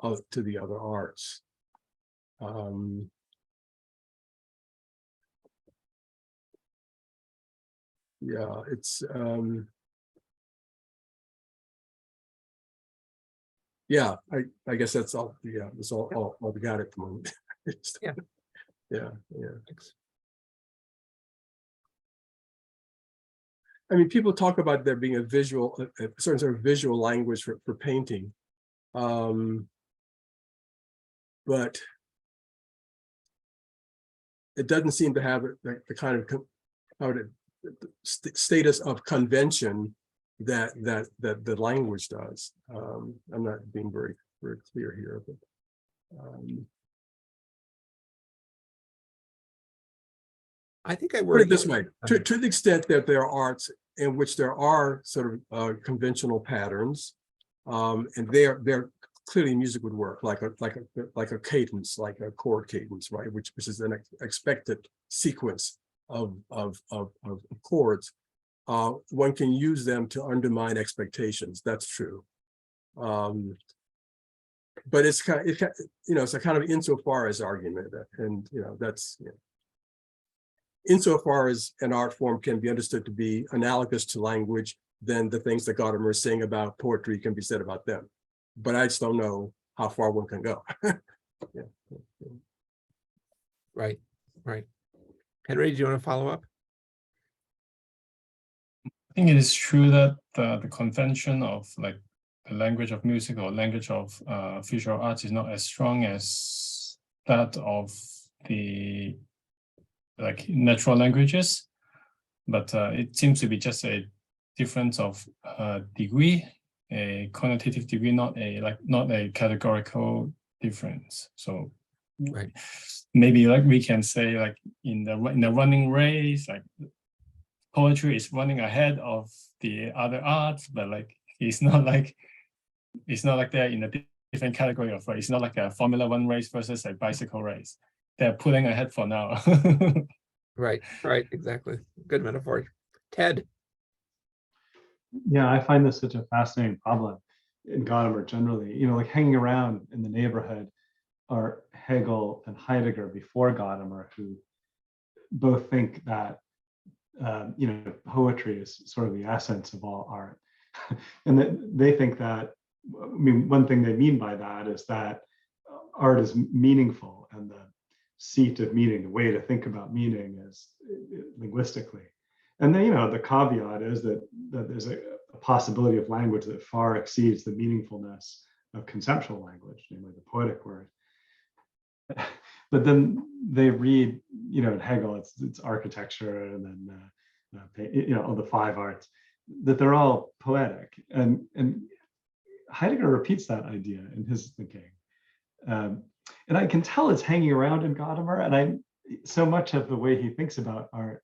other arts. Yeah, it's yeah, I guess that's all. Yeah, that's all we got at the moment. Yeah. Yeah, yeah. Thanks. I mean, people talk about there being a certain sort of visual language for painting. But it doesn't seem to have the kind of status of convention that the language does. I'm not being very clear here, but I think I put word it this way: to the extent that there are arts in which there are sort of conventional patterns, and they're clearly music would work like a cadence, like a chord cadence, right? Which is an expected sequence of chords. One can use them to undermine expectations. That's true. But it's kind of, it's a kind of insofar as argument, and that's insofar as an art form can be understood to be analogous to language, then the things that Gadamer is saying about poetry can be said about them. But I just don't know how far one can go. Yeah. Right. Henry, do you want to follow up? I think it is true that the convention of like the language of music or language of visual arts is not as strong as that of the like natural languages, but it seems to be just a difference of degree, a connotative degree, not a categorical difference. So Right. maybe like we can say like in the running race, like poetry is running ahead of the other arts, but like it's not like they're in a different category of race. It's not like a Formula One race versus a bicycle race. They're pulling ahead for now. Right, exactly. Good metaphor. Ted. Yeah, I find this such a fascinating problem in Gadamer generally. Like hanging around in the neighborhood are Hegel and Heidegger before Gadamer, who both think that poetry is sort of the essence of all art, and that they think that. I mean, one thing they mean by that is that art is meaningful, and the seat of meaning, the way to think about meaning, is linguistically. And then, the caveat is that there's a possibility of language that far exceeds the meaningfulness of conceptual language, namely the poetic word. But then they read, in Hegel, it's architecture, and then all the five arts, that they're all poetic, and Heidegger repeats that idea in his thinking, and I can tell it's hanging around in Gadamer, and so much of the way he thinks about art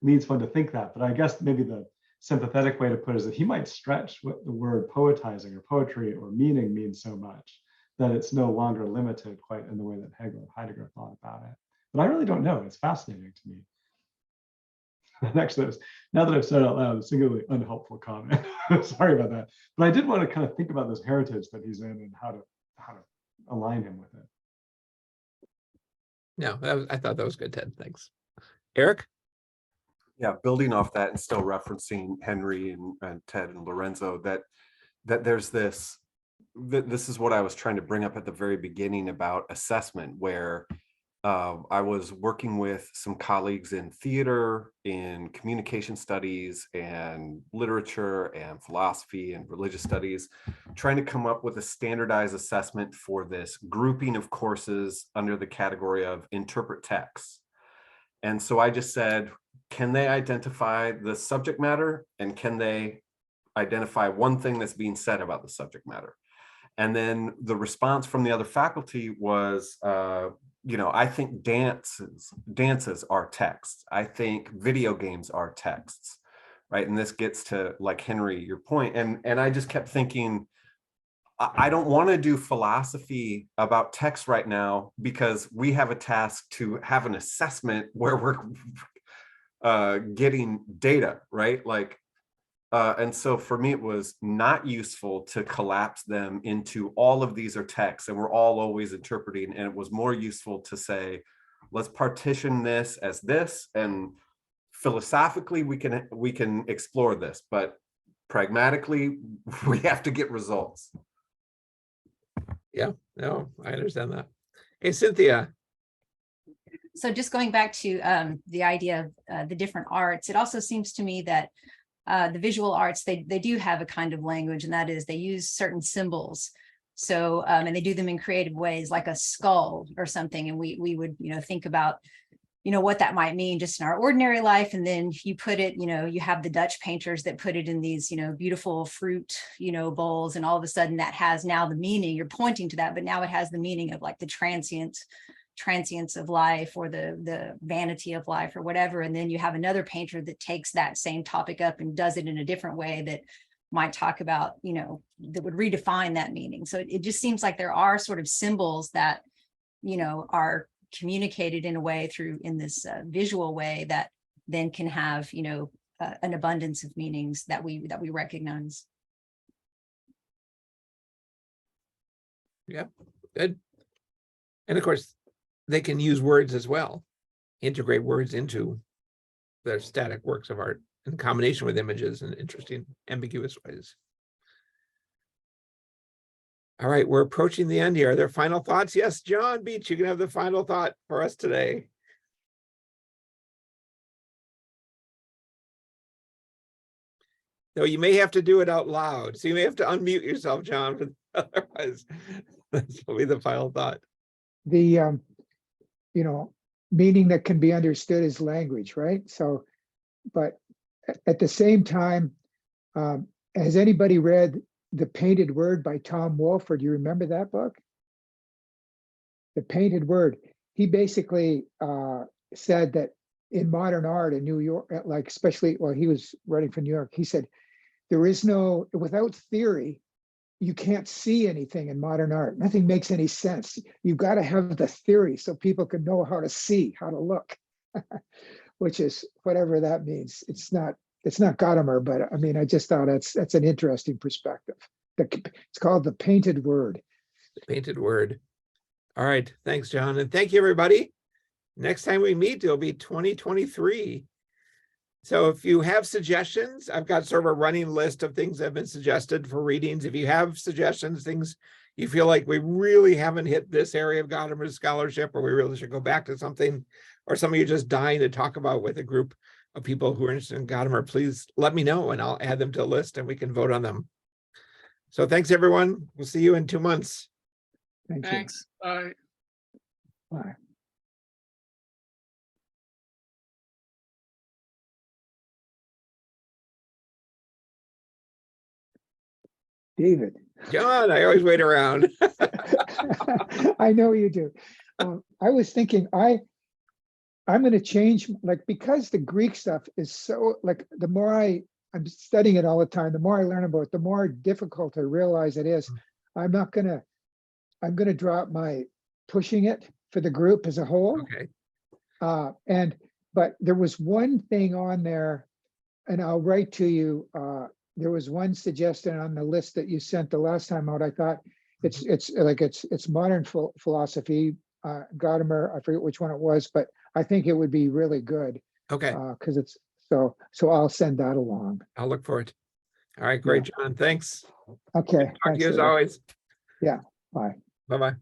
leads one to think that. But I guess maybe the sympathetic way to put it is that he might stretch what the word poetizing or poetry or meaning means so much that it's no longer limited quite in the way that Hegel and Heidegger thought about it. But I really don't know. It's fascinating to me. And actually, now that I've said it out loud, a singularly unhelpful comment. Sorry about that. But I did want to kind of think about this heritage that he's in and how to align him with it. No, I thought that was good, Ted. Thanks. Eric? Yeah, building off that and still referencing Henry and Ted and Lorenzo, that there's this is what I was trying to bring up at the very beginning about assessment, where I was working with some colleagues in theater, in communication studies, and literature, and philosophy, and religious studies, trying to come up with a standardized assessment for this grouping of courses under the category of interpret texts. And so I just said, can they identify the subject matter, and can they identify one thing that's being said about the subject matter? And then the response from the other faculty was, I think dances are texts. I think video games are texts, right? And this gets to, like, Henry, your point. And I just kept thinking, I don't want to do philosophy about text right now because we have a task to have an assessment where we're getting data, right? Like, and so for me, it was not useful to collapse them into all of these are texts and we're all always interpreting. And it was more useful to say, let's partition this as this, and philosophically we can explore this, but pragmatically we have to get results. Yeah, no, I understand that. Hey, Cynthia. So just going back to the idea of the different arts, it also seems to me that the visual arts, they do have a kind of language, and that is they use certain symbols. So, and they do them in creative ways, like a skull or something. And we would, think about, what that might mean just in our ordinary life. And then you put it, you have the Dutch painters that put it in these, beautiful fruit, bowls. And all of a sudden that has now the meaning, you're pointing to that, but now it has the meaning of like the transience of life, or the vanity of life, or whatever. And then you have another painter that takes that same topic up and does it in a different way that might talk about, that would redefine that meaning. So it just seems like there are sort of symbols that, are communicated in a way in this visual way that then can have, an abundance of meanings that we recognize. Yeah, good. And of course, they can use words as well, integrate words into their static works of art in combination with images in interesting, ambiguous ways. All right, we're approaching the end here. Are there final thoughts? Yes, John Beach, you can have the final thought for us today. Though you may have to do it out loud, so you may have to unmute yourself, John, but otherwise, this will be the final thought. The, meaning that can be understood as language, right? So, but at the same time, has anybody read The Painted Word by Tom Wolfe, or do you remember that book? The Painted Word. He basically said that in modern art in New York, like especially, well, he was writing for New York, he said, there is no, without theory, you can't see anything in modern art. Nothing makes any sense. You've got to have the theory so people can know how to see, how to look, which is whatever that means. It's not Gadamer, but I mean, I just thought that's an interesting perspective. It's called The Painted Word. The Painted Word. All right, thanks, John. And thank you, everybody. Next time we meet, it'll be 2023. So if you have suggestions, I've got sort of a running list of things that have been suggested for readings. If you have suggestions, things you feel like we really haven't hit this area of Gadamer's scholarship, or we really should go back to something, or some of you just dying to talk about with a group of people who are interested in Gadamer, please let me know and I'll add them to a list and we can vote on them. So thanks, everyone. We'll see you in 2 months. Thanks. Bye. Bye. David. John, I always wait around. I know you do. I was thinking I'm going to change, like, because the Greek stuff is so, like, the more I'm studying it all the time, the more I learn about it, the more difficult I realize it is. I'm going to drop my pushing it for the group as a whole. Okay. But there was one thing on there, and I'll write to you. There was one suggestion on the list that you sent the last time out. I thought it's modern philosophy, Gadamer. I forget which one it was, but I think it would be really good. Okay. Because it's so I'll send that along. I'll look for it. All right, great, John. Thanks. Okay. Talk to you as always. Yeah. Bye. Bye-bye.